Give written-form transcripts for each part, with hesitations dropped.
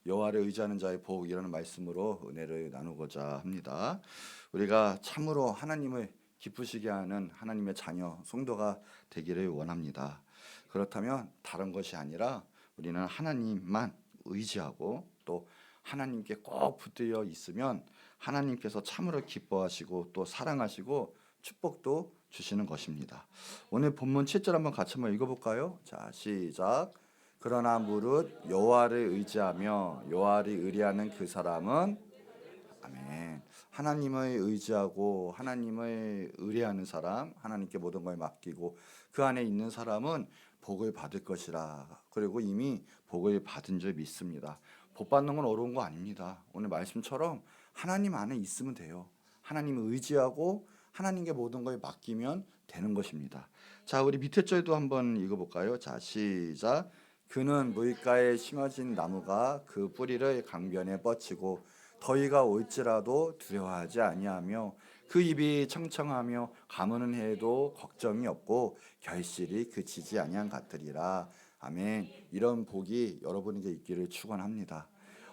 여호와를 의지하는 자의 복이라는 말씀으로 은혜를 나누고자 합니다. 우리가 참으로 하나님을 기쁘시게 하는 하나님의 자녀 성도가 되기를 원합니다. 그렇다면 다른 것이 아니라 우리는 하나님만 의지하고 또 하나님께 꼭 붙들려 있으면 하나님께서 참으로 기뻐하시고 또 사랑하시고 축복도 주시는 것입니다. 오늘 본문 7절 한번 읽어볼까요? 자, 시작. 그러나 무릇 여호와를 의지하며 여호와를 의뢰하는 그 사람은 아멘. 하나님을 의지하고 하나님을 의뢰하는 사람, 하나님께 모든 걸 맡기고 그 안에 있는 사람은 복을 받을 것이라. 그리고 이미 복을 받은 줄 믿습니다. 복 받는 건 어려운 거 아닙니다. 오늘 말씀처럼 하나님 안에 있으면 돼요. 하나님을 의지하고 하나님께 모든 걸 맡기면 되는 것입니다. 자, 우리 밑에 절도 한번 읽어볼까요? 자, 시작. 그는 물가에 심어진 나무가 그 뿌리를 강변에 뻗치고 더위가 올지라도 두려워하지 아니하며 그 입이 청청하며 가무는 해도 걱정이 없고 결실이 그치지 아니한 같으리라. 아멘. 이런 복이 여러분에게 있기를 축원합니다.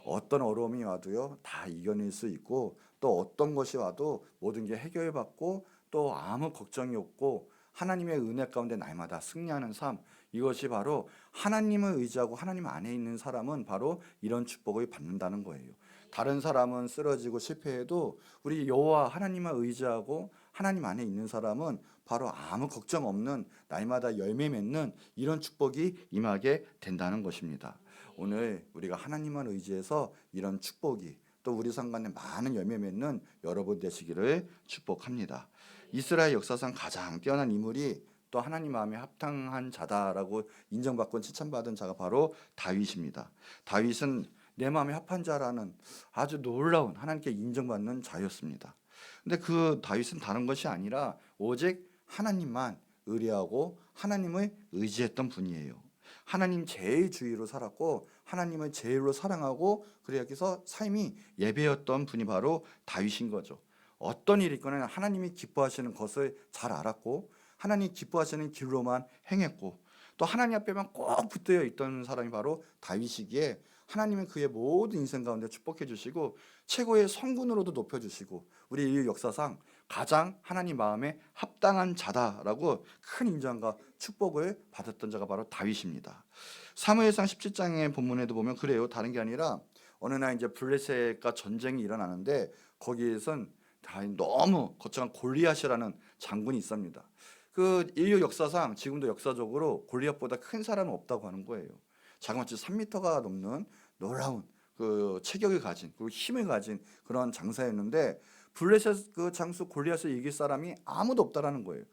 어떤 어려움이 와도요 다 이겨낼 수 있고 또 어떤 것이 와도 모든 게 해결받고 또 아무 걱정이 없고 하나님의 은혜 가운데 날마다 승리하는 삶, 이것이 바로 하나님을 의지하고 하나님 안에 있는 사람은 바로 이런 축복을 받는다는 거예요. 다른 사람은 쓰러지고 실패해도 우리 여호와 하나님을 의지하고 하나님 안에 있는 사람은 바로 아무 걱정 없는 날마다 열매 맺는 이런 축복이 임하게 된다는 것입니다. 오늘 우리가 하나님만 의지해서 이런 축복이 또 우리 상관에 많은 열매 맺는 여러분 되시기를 축복합니다. 이스라엘 역사상 가장 뛰어난 인물이 또 하나님 마음에 합당한 자다라고 인정받고 칭찬받은 자가 바로 다윗입니다. 다윗은 내 마음에 합한 자라는 아주 놀라운 하나님께 인정받는 자였습니다. 근데 그 다윗은 다른 것이 아니라 오직 하나님만 의뢰하고 하나님을 의지했던 분이에요. 하나님 제일 주의로 살았고 하나님을 제일로 사랑하고 그래서 삶이 예배였던 분이 바로 다윗인 거죠. 어떤 일이 있거나 하나님이 기뻐하시는 것을 잘 알았고 하나님 기뻐하시는 길로만 행했고 또 하나님 앞에만 꼭 붙들려 있던 사람이 바로 다윗이기에 하나님은 그의 모든 인생 가운데 축복해 주시고 최고의 성군으로도 높여주시고 우리 인류 역사상 가장 하나님 마음에 합당한 자다라고 큰 인정과 축복을 받았던 자가 바로 다윗입니다. 사무엘상 17장의 본문에도 보면 그래요. 다른 게 아니라 어느 날 이제 블레셋과 전쟁이 일어나는데 거기에선 너무 거창한 골리앗이라는 장군이 있습니다. 그 인류 역사상 지금도 역사적으로 골리앗보다 큰 사람은 없다고 하는 거예요. 자그마치 3m가 넘는 놀라운 그 체격을 가진 그리고 힘을 가진 그런 장사였는데 블레셋 그 장수 골리앗을 이길 사람이 아무도 없다라는 거예요.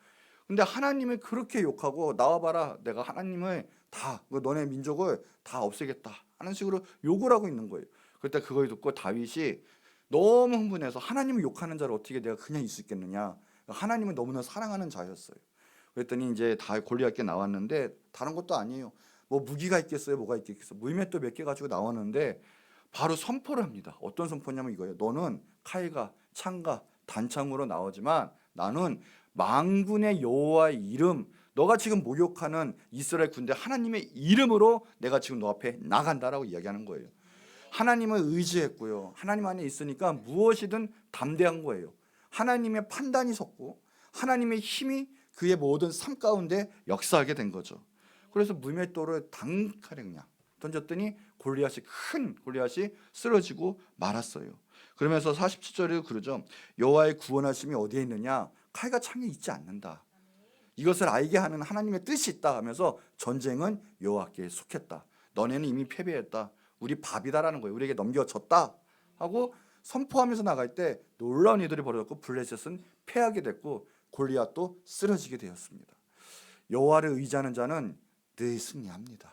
근데 하나님을 그렇게 욕하고 나와봐라 내가 하나님을 다 너네 민족을 다 없애겠다 하는 식으로 욕을 하고 있는 거예요. 그때 그걸 듣고 다윗이 너무 흥분해서 하나님을 욕하는 자를 어떻게 내가 그냥 있을 수 있겠느냐. 하나님을 너무나 사랑하는 자였어요. 그랬더니 이제 다 골리앗께 나왔는데 다른 것도 아니에요. 뭐 무기가 있겠어요? 뭐가 있겠어요? 물맷도 몇 개 가지고 나왔는데 바로 선포를 합니다. 어떤 선포냐면 이거예요. 너는 칼과 창과 단창으로 나오지만 나는 만군의 여호와의 이름, 너가 지금 모욕하는 이스라엘 군대 하나님의 이름으로 내가 지금 너 앞에 나간다라고 이야기하는 거예요. 하나님을 의지했고요. 하나님 안에 있으니까 무엇이든 담대한 거예요. 하나님의 판단이 섰고 하나님의 힘이 그의 모든 삶 가운데 역사하게 된 거죠. 그래서 물맷돌을 단칼에 그냥 던졌더니 큰 골리앗이 쓰러지고 말았어요. 그러면서 47절에 그러죠. 여호와의 구원하심이 어디에 있느냐? 칼과 창에 있지 않는다. 이것을 알게 하는 하나님의 뜻이 있다 하면서 전쟁은 여호와께 속했다. 너네는 이미 패배했다. 우리 밥이다라는 거예요. 우리에게 넘겨졌다 하고 선포하면서 나갈 때 놀라운 일들이 벌어졌고 블레셋은 패하게 됐고 골리앗도 쓰러지게 되었습니다. 여호와를 의지하는 자는 늘 승리합니다.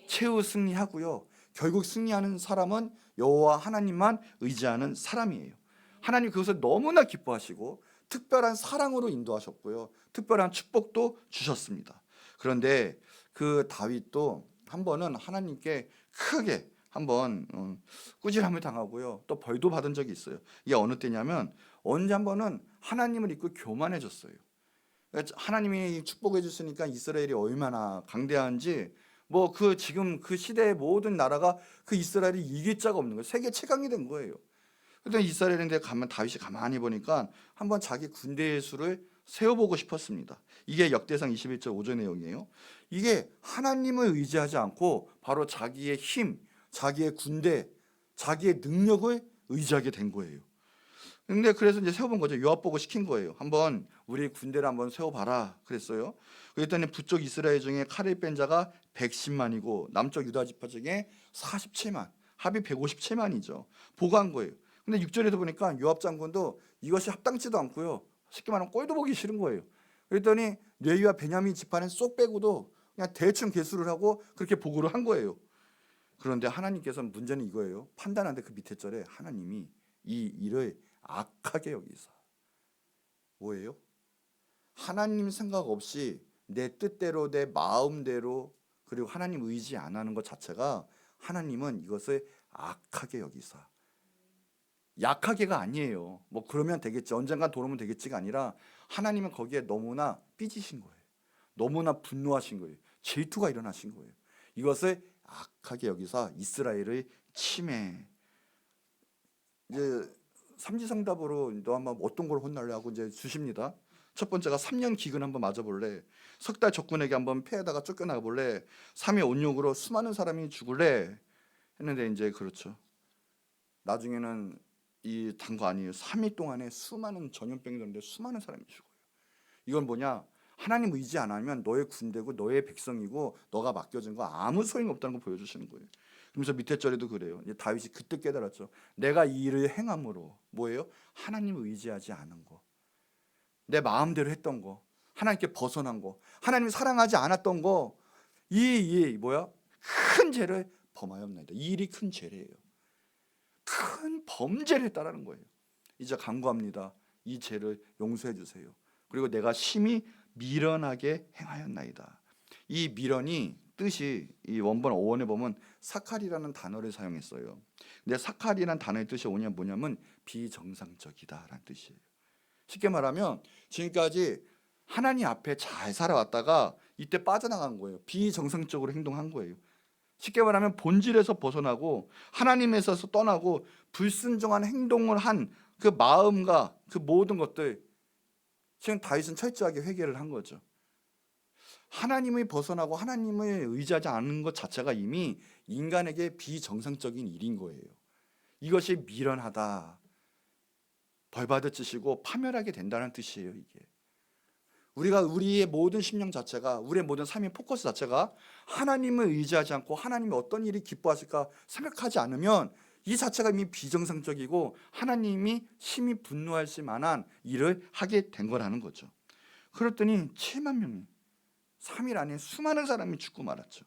최후 승리하고요. 결국 승리하는 사람은 여호와 하나님만 의지하는 사람이에요. 하나님 그것을 너무나 기뻐하시고 특별한 사랑으로 인도하셨고요. 특별한 축복도 주셨습니다. 그런데 그 다윗도 한 번은 하나님께 크게 한번 꾸지람을 당하고요. 또 벌도 받은 적이 있어요. 이게 어느 때냐면 언제 한 번은 하나님을 잊고 교만해졌어요. 하나님이 축복해 주시니까 이스라엘이 얼마나 강대한지 뭐 그 지금 그 시대의 모든 나라가 그 이스라엘이 이길 자가 없는 거예요. 세계 최강이 된 거예요. 그런데 이스라엘인데 가면 다윗이 가만히 보니까 한번 자기 군대의 수를 세워보고 싶었습니다. 이게 역대상 21절 5절 내용이에요. 이게 하나님을 의지하지 않고 바로 자기의 힘, 자기의 군대, 자기의 능력을 의지하게 된 거예요. 근데 그래서 이제 세워본 거죠. 요압 보고 시킨 거예요. 한번 우리 군대를 한번 세워봐라 그랬어요. 그랬더니 북쪽 이스라엘 중에 칼을 뺀 자가 110만이고 남쪽 유다 지파 중에 47만, 합이 157만이죠. 보고 한 거예요. 근데 6절에도 보니까 요압 장군도 이것이 합당치도 않고요. 쉽게 말하면 꼴도 보기 싫은 거예요. 그랬더니 레위와 베냐민 지파는 쏙 빼고도 그냥 대충 계수를 하고 그렇게 보고를 한 거예요. 그런데 하나님께서는 문제는 이거예요. 판단하는데 그 밑에 절에 하나님이 이 일을 악하게 여기사 뭐예요? 하나님 생각 없이 내 뜻대로 내 마음대로 그리고 하나님 의지 안 하는 것 자체가 하나님은 이것을 악하게 여기사 약하게가 아니에요. 뭐 그러면 되겠지 언젠간 돌아오면 되겠지가 아니라 하나님은 거기에 너무나 삐지신 거예요. 너무나 분노하신 거예요. 질투가 일어나신 거예요. 이것을 악하게 여기사 이스라엘의 침해 이제 삼지성답으로 너 한번 어떤 걸 혼날래 하고 이제 주십니다. 첫 번째가 3년 기근 한번 맞아볼래? 석 달 적군에게 한번 패에다가 쫓겨나 볼래? 3의 온욕으로 수많은 사람이 죽을래? 했는데 이제 그렇죠. 나중에는 이 단 거 아니에요. 3일 동안에 수많은 전염병이 들었는데 수많은 사람이 죽어요. 이건 뭐냐? 하나님 의지 안 하면 너의 군대고 너의 백성이고 너가 맡겨진 거 아무 소용이 없다는 거 보여주시는 거예요. 그러면서 밑에 절에도 그래요. 이제 다윗이 그때 깨달았죠. 내가 이 일을 행함으로 뭐예요? 하나님을 의지하지 않은 거, 내 마음대로 했던 거, 하나님께 벗어난 거, 하나님 사랑하지 않았던 거, 이 뭐야? 큰 죄를 범하였나이다. 이 일이 큰 죄래요. 큰 범죄를 했다라는 거예요. 이제 간구합니다. 이 죄를 용서해 주세요. 그리고 내가 심히 미련하게 행하였나이다. 이 미련이 뜻이 이 원본 어원에 보면 사칼이라는 단어를 사용했어요. 근데 사칼이라는 단어의 뜻이 뭐냐면 비정상적이다라는 뜻이에요. 쉽게 말하면 지금까지 하나님 앞에 잘 살아왔다가 이때 빠져나간 거예요. 비정상적으로 행동한 거예요. 쉽게 말하면 본질에서 벗어나고 하나님에서 떠나고 불순종한 행동을 한 그 마음과 그 모든 것들 지금 다윗은 철저하게 회개를 한 거죠. 하나님을 벗어나고 하나님을 의지하지 않는 것 자체가 이미 인간에게 비정상적인 일인 거예요. 이것이 미련하다, 벌받을 짓이고 파멸하게 된다는 뜻이에요. 이게 우리의 모든 심령 자체가 우리의 모든 삶의 포커스 자체가 하나님을 의지하지 않고 하나님이 어떤 일이 기뻐하실까 생각하지 않으면 이 자체가 이미 비정상적이고 하나님이 심히 분노하실 만한 일을 하게 된 거라는 거죠. 그랬더니 7만 명이 3일 안에 수많은 사람이 죽고 말았죠.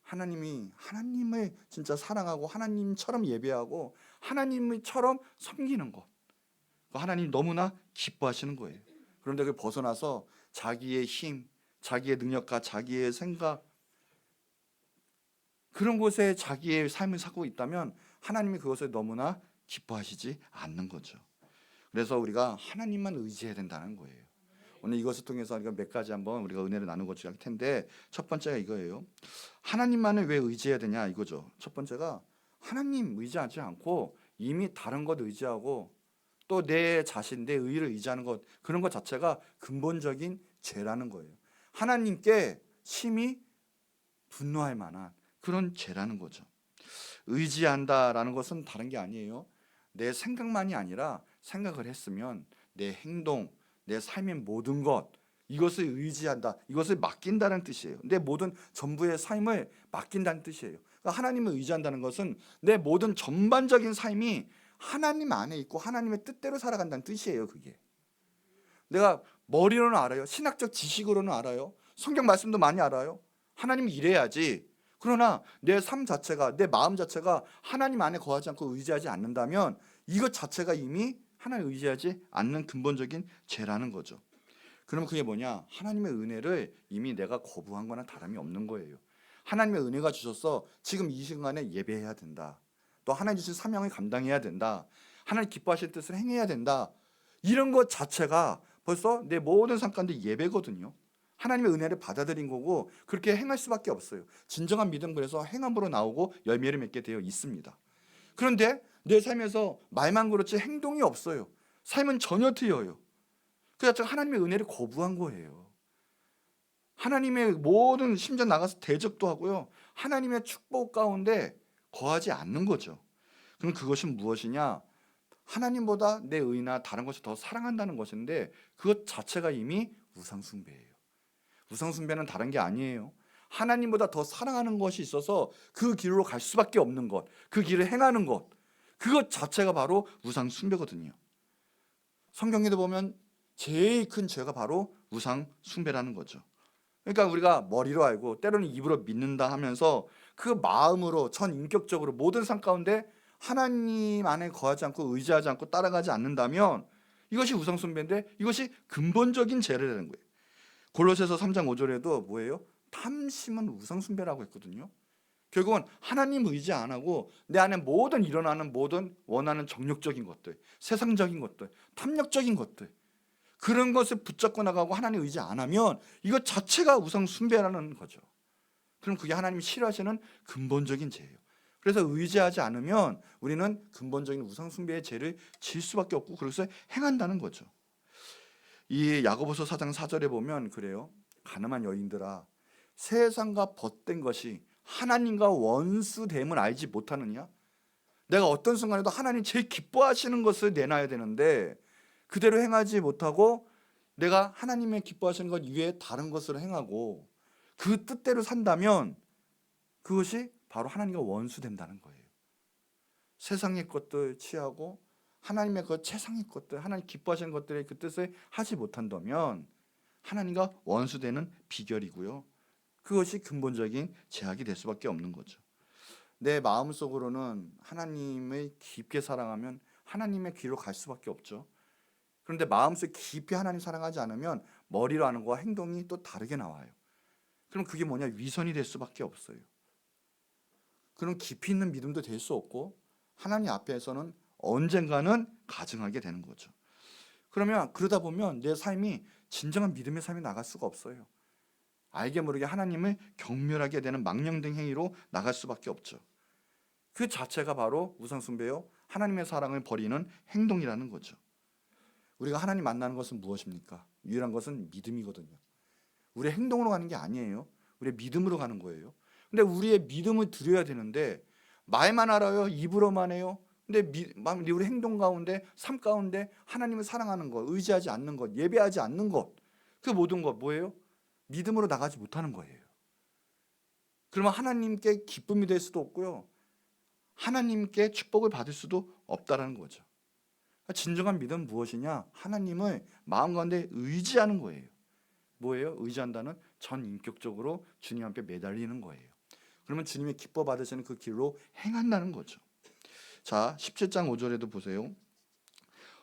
하나님을 진짜 사랑하고 하나님처럼 예배하고 하나님처럼 섬기는 것, 하나님 너무나 기뻐하시는 거예요. 그런데 그 벗어나서 자기의 힘, 자기의 능력과 자기의 생각 그런 곳에 자기의 삶을 살고 있다면 하나님이 그것을 너무나 기뻐하시지 않는 거죠. 그래서 우리가 하나님만 의지해야 된다는 거예요. 오늘 이것을 통해서 우리가 몇 가지 한번 우리가 은혜를 나누고 할 텐데 첫 번째가 이거예요. 하나님만을 왜 의지해야 되냐 이거죠. 첫 번째가 하나님 의지하지 않고 이미 다른 것 의지하고 또 내 자신, 내 의를 의지하는 것 그런 것 자체가 근본적인 죄라는 거예요. 하나님께 심히 분노할 만한 그런 죄라는 거죠. 의지한다라는 것은 다른 게 아니에요. 내 생각만이 아니라 생각을 했으면 내 행동, 내 삶의 모든 것 이것을 의지한다. 이것을 맡긴다는 뜻이에요. 내 모든 전부의 삶을 맡긴다는 뜻이에요. 그러니까 하나님을 의지한다는 것은 내 모든 전반적인 삶이 하나님 안에 있고 하나님의 뜻대로 살아간다는 뜻이에요. 그게 내가 머리로는 알아요. 신학적 지식으로는 알아요. 성경 말씀도 많이 알아요. 하나님이 이래야지. 그러나 내 삶 자체가 내 마음 자체가 하나님 안에 거하지 않고 의지하지 않는다면 이것 자체가 이미 하나님 의지하지 않는 근본적인 죄라는 거죠. 그러면 그게 뭐냐? 하나님의 은혜를 이미 내가 거부한 거나 다름이 없는 거예요. 하나님의 은혜가 주셔서 지금 이 시간에 예배해야 된다. 또 하나님 주신 사명을 감당해야 된다. 하나님 기뻐하실 뜻을 행해야 된다. 이런 것 자체가 벌써 내 모든 삶 가운데 예배거든요. 하나님의 은혜를 받아들인 거고 그렇게 행할 수밖에 없어요. 진정한 믿음 그래서 행함으로 나오고 열매를 맺게 되어 있습니다. 그런데 내 삶에서 말만 그렇지 행동이 없어요. 삶은 전혀 트여요. 그래서 하나님의 은혜를 거부한 거예요. 하나님의 모든 심지어 나가서 대적도 하고요. 하나님의 축복 가운데 거하지 않는 거죠. 그럼 그것은 무엇이냐? 하나님보다 내 의나 다른 것을 더 사랑한다는 것인데 그것 자체가 이미 우상숭배예요. 우상숭배는 다른 게 아니에요. 하나님보다 더 사랑하는 것이 있어서 그 길로 갈 수밖에 없는 것, 그 길을 행하는 것, 그것 자체가 바로 우상숭배거든요. 성경에도 보면 제일 큰 죄가 바로 우상숭배라는 거죠. 그러니까 우리가 머리로 알고 때로는 입으로 믿는다 하면서 그 마음으로 전 인격적으로 모든 삶 가운데 하나님 안에 거하지 않고 의지하지 않고 따라가지 않는다면 이것이 우상숭배인데 이것이 근본적인 죄라는 거예요. 골로새서 3장 5절에도 뭐예요? 탐심은 우상숭배라고 했거든요. 결국은 하나님 의지 안 하고 내 안에 모든 일어나는 모든 원하는 정욕적인 것들, 세상적인 것들, 탐욕적인 것들 그런 것을 붙잡고 나가고 하나님 의지 안 하면 이것 자체가 우상숭배라는 거죠. 그럼 그게 하나님이 싫어하시는 근본적인 죄예요. 그래서 의지하지 않으면 우리는 근본적인 우상숭배의 죄를 질 수밖에 없고 그래서 행한다는 거죠. 이 야고보서 4장 4절에 보면 그래요. 가늠한 여인들아 세상과 벗된 것이 하나님과 원수됨을 알지 못하느냐? 내가 어떤 순간에도 하나님 제일 기뻐하시는 것을 내놔야 되는데 그대로 행하지 못하고 내가 하나님의 기뻐하시는 것 이외에 다른 것을 행하고 그 뜻대로 산다면 그것이 바로 하나님과 원수된다는 거예요. 세상의 것들 취하고 하나님의 그 최상의 것들, 하나님 기뻐하시는 것들의 그 뜻을 하지 못한다면 하나님과 원수되는 비결이고요. 그것이 근본적인 제약이 될 수밖에 없는 거죠. 내 마음속으로는 하나님을 깊게 사랑하면 하나님의 길로 갈 수밖에 없죠. 그런데 마음속 깊이 하나님 사랑하지 않으면 머리로 하는 거와 행동이 또 다르게 나와요. 그럼 그게 뭐냐? 위선이 될 수밖에 없어요. 그럼 깊이 있는 믿음도 될 수 없고 하나님 앞에서는 언젠가는 가증하게 되는 거죠. 그러면 그러다 보면 내 삶이 진정한 믿음의 삶이 나갈 수가 없어요. 알게 모르게 하나님을 경멸하게 되는 망령된 행위로 나갈 수밖에 없죠. 그 자체가 바로 우상숭배요 하나님의 사랑을 버리는 행동이라는 거죠. 우리가 하나님 만나는 것은 무엇입니까? 유일한 것은 믿음이거든요. 우리의 행동으로 가는 게 아니에요. 우리의 믿음으로 가는 거예요. 근데 우리의 믿음을 드려야 되는데 말만 알아요. 입으로만 해요. 근데 우리 행동 가운데 삶 가운데 하나님을 사랑하는 것, 의지하지 않는 것, 예배하지 않는 것, 그 모든 것 뭐예요? 믿음으로 나가지 못하는 거예요. 그러면 하나님께 기쁨이 될 수도 없고요. 하나님께 축복을 받을 수도 없다라는 거죠. 진정한 믿음은 무엇이냐? 하나님을 마음 가운데 의지하는 거예요. 뭐예요? 의지한다는 전 인격적으로 주님 앞에 매달리는 거예요. 그러면 주님의 기뻐 받으시는 그 길로 행한다는 거죠. 자, 17장 5절에도 보세요.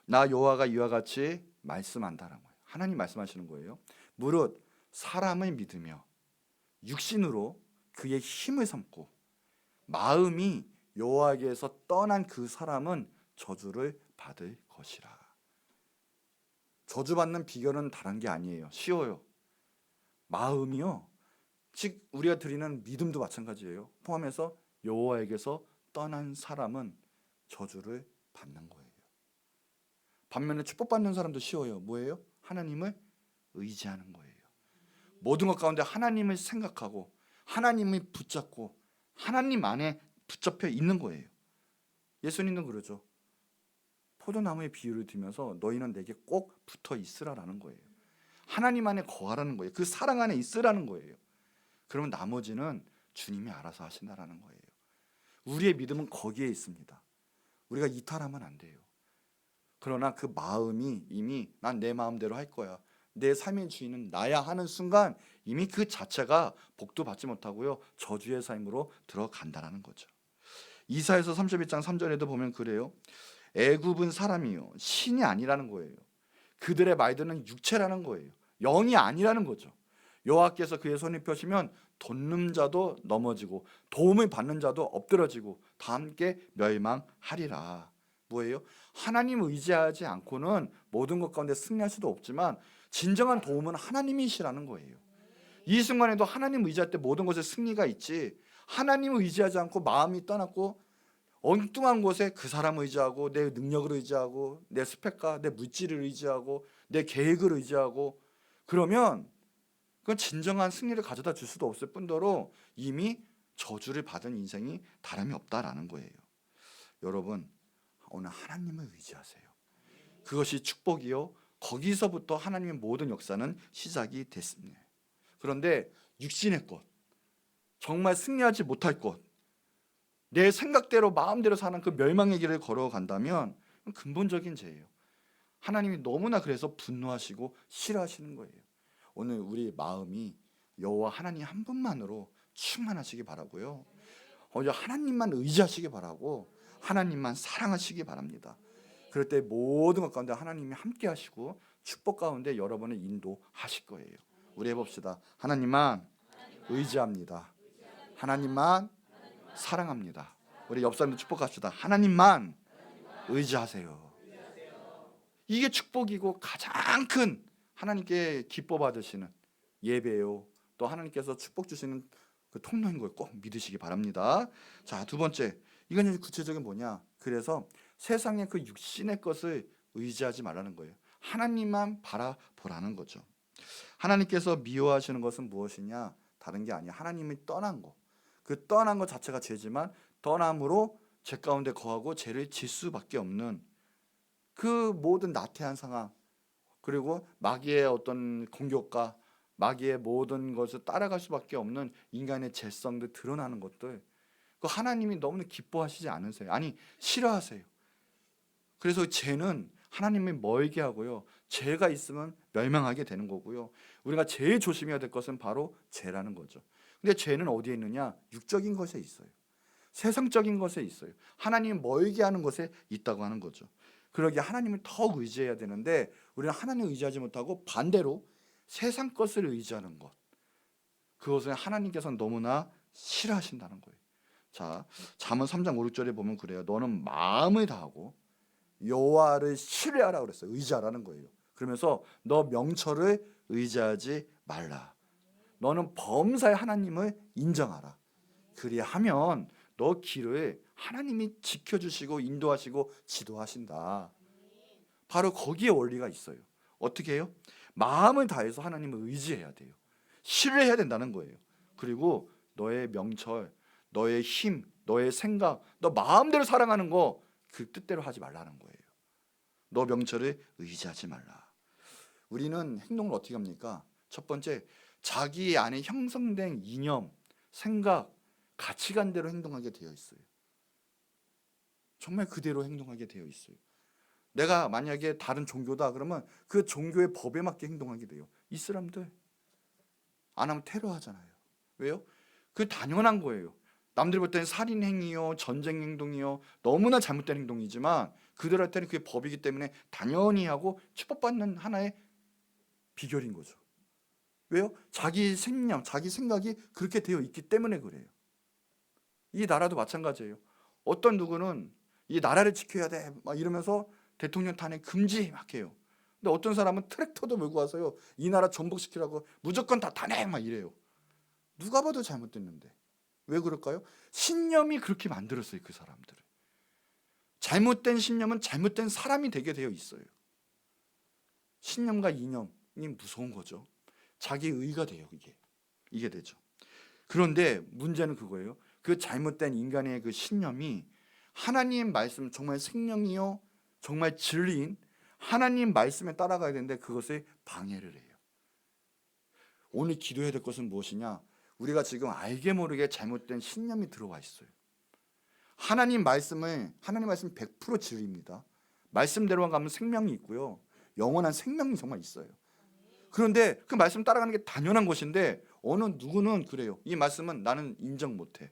나 여호와가 이와 같이 말씀한다라는 거예요. 하나님 말씀하시는 거예요. 무릇 사람을 믿으며 육신으로 그의 힘을 삼고 마음이 여호와에게서 떠난 그 사람은 저주를 받을 것이라. 저주받는 비결은 다른 게 아니에요. 쉬워요. 마음이요. 즉 우리가 드리는 믿음도 마찬가지예요. 포함해서 여호와에게서 떠난 사람은 저주를 받는 거예요. 반면에 축복받는 사람도 쉬워요. 뭐예요? 하나님을 의지하는 거예요. 모든 것 가운데 하나님을 생각하고 하나님을 붙잡고 하나님 안에 붙잡혀 있는 거예요. 예수님도 그러죠. 포도나무의 비유를 들면서 너희는 내게 꼭 붙어 있으라라는 거예요. 하나님 안에 거하라는 거예요. 그 사랑 안에 있으라는 거예요. 그러면 나머지는 주님이 알아서 하신다라는 거예요. 우리의 믿음은 거기에 있습니다. 우리가 이탈하면 안 돼요. 그러나 그 마음이 이미 난 내 마음대로 할 거야. 내 삶의 주인은 나야 하는 순간 이미 그 자체가 복도 받지 못하고요. 저주의 삶으로 들어간다라는 거죠. 이사야서 31장 3절에도 보면 그래요. 애굽은 사람이요 신이 아니라는 거예요. 그들의 말들은 육체라는 거예요. 영이 아니라는 거죠. 여호와께서 그의 손을 펴시면 돕는 자도 넘어지고 도움을 받는 자도 엎드러지고 다 함께 멸망하리라. 뭐예요? 하나님 의지하지 않고는 모든 것 가운데 승리할 수도 없지만 진정한 도움은 하나님이시라는 거예요. 이 순간에도 하나님 의지할 때 모든 것에 승리가 있지, 하나님을 의지하지 않고 마음이 떠났고 엉뚱한 곳에 그 사람을 의지하고 내 능력을 의지하고 내 스펙과 내 물질을 의지하고 내 계획을 의지하고 그러면 그건 진정한 승리를 가져다 줄 수도 없을 뿐더러 이미 저주를 받은 인생이 다름이 없다라는 거예요. 여러분, 오늘 하나님을 의지하세요. 그것이 축복이요, 거기서부터 하나님의 모든 역사는 시작이 됐습니다. 그런데 육신의 것, 정말 승리하지 못할 것, 내 생각대로 마음대로 사는 그 멸망의 길을 걸어간다면 근본적인 죄예요. 하나님이 너무나 그래서 분노하시고 싫어하시는 거예요. 오늘 우리 마음이 여호와 하나님 한 분만으로 충만하시기 바라고요. 오히려 하나님만 의지하시기 바라고 하나님만 사랑하시기 바랍니다. 그럴 때 모든 것 가운데 하나님이 함께 하시고 축복 가운데 여러분을 인도하실 거예요. 우리 해봅시다. 하나님만 의지합니다. 하나님만 사랑합니다. 우리 옆 사람도 축복합시다. 하나님만 의지하세요. 이게 축복이고 가장 큰 하나님께 기뻐 받으시는 예배요, 또 하나님께서 축복 주시는 그 통로인 걸 꼭 믿으시기 바랍니다. 자, 두 번째, 이건 이제 구체적인 뭐냐? 그래서 세상의 그 육신의 것을 의지하지 말라는 거예요. 하나님만 바라보라는 거죠. 하나님께서 미워하시는 것은 무엇이냐? 다른 게 아니야. 하나님이 떠난 거. 그 떠난 것 자체가 죄지만 떠남으로 죄 가운데 거하고 죄를 질 수밖에 없는 그 모든 나태한 상황, 그리고 마귀의 어떤 공격과 마귀의 모든 것을 따라갈 수밖에 없는 인간의 죄성들 드러나는 것들, 그 하나님이 너무나 기뻐하시지 않으세요. 아니, 싫어하세요. 그래서 죄는 하나님이 멀게 하고요, 죄가 있으면 멸망하게 되는 거고요. 우리가 제일 조심해야 될 것은 바로 죄라는 거죠. 근데 죄는 어디에 있느냐? 육적인 것에 있어요. 세상적인 것에 있어요. 하나님 멀게 하는 것에 있다고 하는 거죠. 그러기에 하나님을 더욱 의지해야 되는데 우리는 하나님을 의지하지 못하고 반대로 세상 것을 의지하는 것, 그것을 하나님께서는 너무나 싫어하신다는 거예요. 자, 잠언 3장 5, 6절에 보면 그래요. 너는 마음을 다하고 여호와를 신뢰하라 그랬어요. 의지하라는 거예요. 그러면서 너 명철을 의지하지 말라. 너는 범사의 하나님을 인정하라. 그리하면 너 길을 하나님이 지켜주시고 인도하시고 지도하신다. 바로 거기에 원리가 있어요. 어떻게 해요? 마음을 다해서 하나님을 의지해야 돼요. 신뢰해야 된다는 거예요. 그리고 너의 명철, 너의 힘, 너의 생각, 너 마음대로 사랑하는 거 그 뜻대로 하지 말라는 거예요. 너 명철을 의지하지 말라. 우리는 행동을 어떻게 합니까? 첫 번째, 자기 안에 형성된 이념, 생각, 가치관대로 행동하게 되어 있어요. 정말 그대로 행동하게 되어 있어요. 내가 만약에 다른 종교다 그러면 그 종교의 법에 맞게 행동하게 돼요. 이슬람들 안 하면 테러하잖아요. 왜요? 그 당연한 거예요. 남들 볼 때는 살인 행위요, 전쟁 행동이요, 너무나 잘못된 행동이지만 그들 할 때는 그게 법이기 때문에 당연히 하고 축복받는 하나의 비결인 거죠. 왜요? 자기 생명, 자기 생각이 그렇게 되어 있기 때문에 그래요. 이 나라도 마찬가지예요. 어떤 누구는 이 나라를 지켜야 돼 막 이러면서 대통령 탄핵 금지 막 해요. 근데 어떤 사람은 트랙터도 몰고 와서요, 이 나라 전복시키라고 무조건 다 탄핵 막 이래요. 누가 봐도 잘못됐는데. 왜 그럴까요? 신념이 그렇게 만들었어요. 그 사람들을. 잘못된 신념은 잘못된 사람이 되게 되어 있어요. 신념과 이념이 무서운 거죠. 자기 의가 돼요. 이게 되죠. 그런데 문제는 그거예요. 그 잘못된 인간의 그 신념이 하나님 말씀, 정말 생명이요, 정말 진리인 하나님 말씀에 따라가야 되는데 그것을 방해를 해요. 오늘 기도해야 될 것은 무엇이냐? 우리가 지금 알게 모르게 잘못된 신념이 들어와 있어요. 하나님 말씀은 100% 진리입니다. 말씀대로만 가면 생명이 있고요, 영원한 생명이 정말 있어요. 그런데 그 말씀 따라가는 게 당연한 것인데 어느 누구는 그래요. 이 말씀은 나는 인정 못해.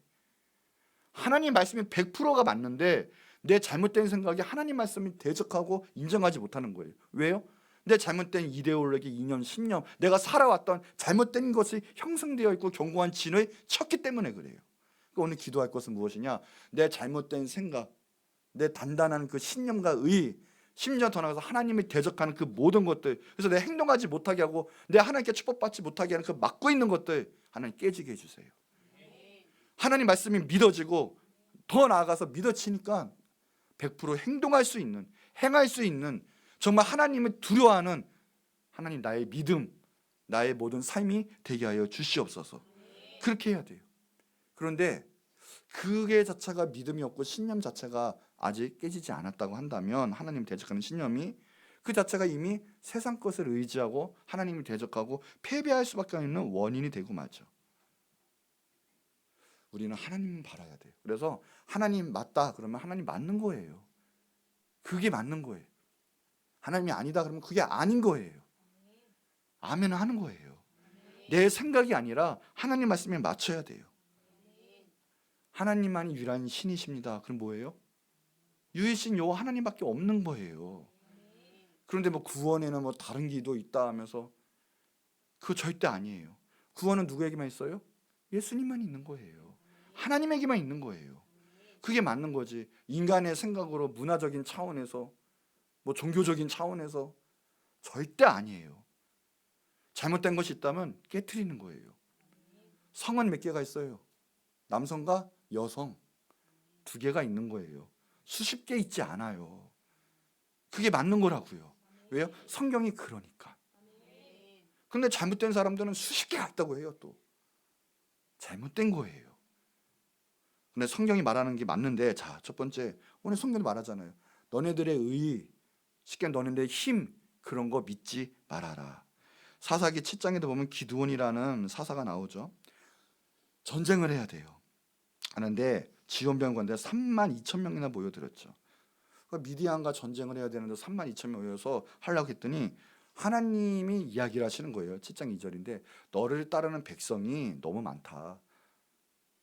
하나님 말씀이 100%가 맞는데 내 잘못된 생각이 하나님 말씀이 대적하고 인정하지 못하는 거예요. 왜요? 내 잘못된 이데올로기, 이념, 신념, 내가 살아왔던 잘못된 것이 형성되어 있고 견고한 진을 쳤기 때문에 그래요. 그러니까 오늘 기도할 것은 무엇이냐? 내 잘못된 생각, 내 단단한 그 신념과 의, 심지어 더 나아가서 하나님을 대적하는 그 모든 것들, 그래서 내 행동하지 못하게 하고 내 하나님께 축복받지 못하게 하는 그 막고 있는 것들 하나님 깨지게 해주세요. 하나님 말씀이 믿어지고 더 나아가서 믿어지니까 100% 행동할 수 있는, 행할 수 있는, 정말 하나님을 두려워하는 하나님 나의 믿음, 나의 모든 삶이 되게 하여 주시옵소서. 그렇게 해야 돼요. 그런데 그게 자체가 믿음이 없고 신념 자체가 아직 깨지지 않았다고 한다면, 하나님 대적하는 신념이 그 자체가 이미 세상 것을 의지하고 하나님을 대적하고 패배할 수밖에 없는 원인이 되고 말죠. 우리는 하나님을 바라야 돼요. 그래서 하나님 맞다 그러면 하나님 맞는 거예요. 그게 맞는 거예요. 하나님이 아니다 그러면 그게 아닌 거예요. 아멘 하는 거예요. 내 생각이 아니라 하나님 말씀에 맞춰야 돼요. 하나님만이 유일한 신이십니다. 그럼 뭐예요? 유일신 요 하나님밖에 없는 거예요. 그런데 뭐 구원에는 뭐 다른 기도 있다 하면서, 그거 절대 아니에요. 구원은 누구에게만 있어요? 예수님만 있는 거예요. 하나님에게만 있는 거예요. 그게 맞는 거지. 인간의 생각으로 문화적인 차원에서 뭐 종교적인 차원에서 절대 아니에요. 잘못된 것이 있다면 깨트리는 거예요. 성은 몇 개가 있어요? 남성과 여성 두 개가 있는 거예요. 수십 개 있지 않아요. 그게 맞는 거라고요. 왜요? 성경이 그러니까. 근데 잘못된 사람들은 수십 개가 있다고 해요. 또 잘못된 거예요. 근데 성경이 말하는 게 맞는데, 자, 첫 번째, 오늘 성경이 말하잖아요. 너네들의 의, 쉽게 너네들의 힘, 그런 거 믿지 말아라. 사사기 7장에도 보면 기드온이라는 사사가 나오죠. 전쟁을 해야 돼요. 하는데 지원병관대 3만 2천 명이나 모여들었죠. 미디안과 전쟁을 해야 되는데 3만 2천 명 모여서 하려고 했더니 하나님이 이야기를 하시는 거예요. 7장 2절인데 너를 따르는 백성이 너무 많다.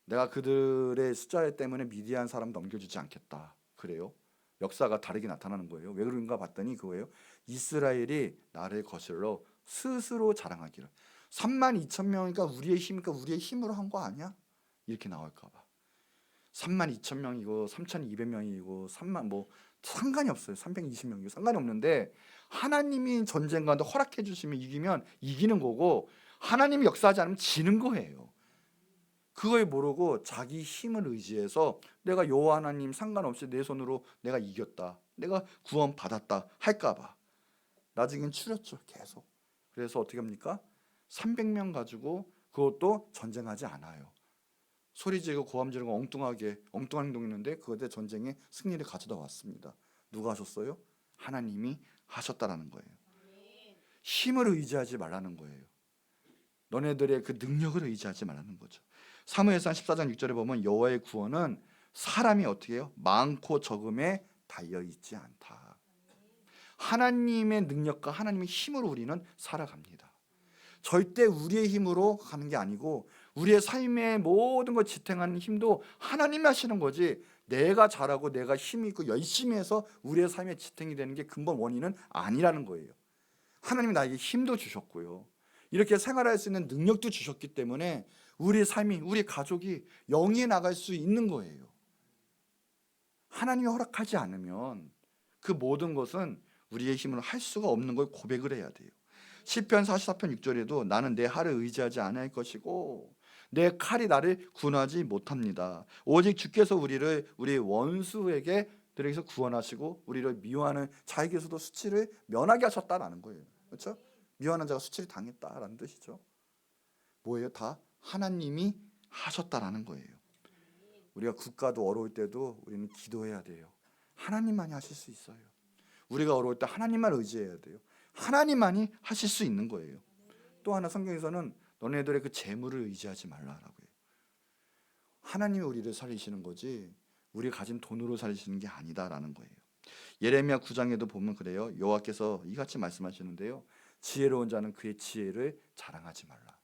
내가 그들의 숫자 때문에 미디안 사람 넘겨주지 않겠다. 그래요. 역사가 다르게 나타나는 거예요. 왜 그런가 봤더니 그거예요. 이스라엘이 나를 거슬러 스스로 자랑하기를. 3만 2천 명이니까 우리의 힘이니까 우리의 힘으로 한 거 아니야? 이렇게 나올까 봐. 3만 2천 명이고 3,200명이고 3만 뭐 상관이 없어요. 320명이고 상관이 없는데, 하나님이 전쟁가운데 허락해 주시면 이기면 이기는 거고, 하나님이 역사하지 않으면 지는 거예요. 그걸 모르고 자기 힘을 의지해서 내가 여호와 하나님 상관없이 내 손으로 내가 이겼다, 내가 구원 받았다 할까 봐 나중엔 추렸죠. 계속. 그래서 어떻게 합니까? 300명 가지고 그것도 전쟁하지 않아요. 소리 지르고 고함 지르고 엉뚱한 행동했는데 그것에 전쟁에 승리를 가져다 왔습니다. 누가 하셨어요? 하나님이 하셨다라는 거예요. 힘을 의지하지 말라는 거예요. 너네들의 그 능력을 의지하지 말라는 거죠. 사무엘상 14장 6절에 보면 여호와의 구원은 사람이 어떻게 해요? 많고 적음에 달려 있지 않다. 하나님의 능력과 하나님의 힘으로 우리는 살아갑니다. 절대 우리의 힘으로 가는 게 아니고 우리의 삶의 모든 걸 지탱하는 힘도 하나님이 하시는 거지, 내가 잘하고 내가 힘이 있고 열심히 해서 우리의 삶에 지탱이 되는 게 근본 원인은 아니라는 거예요. 하나님이 나에게 힘도 주셨고요, 이렇게 생활할 수 있는 능력도 주셨기 때문에 우리 삶이, 우리 가족이 영위해 나갈 수 있는 거예요. 하나님이 허락하지 않으면 그 모든 것은 우리의 힘으로 할 수가 없는 걸 고백을 해야 돼요. 시편 44편 6절에도 나는 내 팔을 의지하지 않을 것이고 내 칼이 나를 구원하지 못합니다. 오직 주께서 우리를 우리 원수에게 들에게서 구원하시고 우리를 미워하는 자에게서도 수치를 면하게 하셨다라는 거예요. 그렇죠? 미워하는 자가 수치를 당했다라는 뜻이죠. 뭐예요? 다 하나님이 하셨다라는 거예요. 우리가 국가도 어려울 때도 우리는 기도해야 돼요. 하나님만이 하실 수 있어요. 우리가 어려울 때 하나님만 의지해야 돼요. 하나님만이 하실 수 있는 거예요. 또 하나 성경에서는 너네들의 그 재물을 의지하지 말라라고 해요. 하나님이 우리를 살리시는 거지 우리가 가진 돈으로 살리시는 게 아니다라는 거예요. 예레미야 9장에도 보면 그래요. 여호와께서 이같이 말씀하시는데요. 지혜로운 자는 그의 지혜를 자랑하지 말라.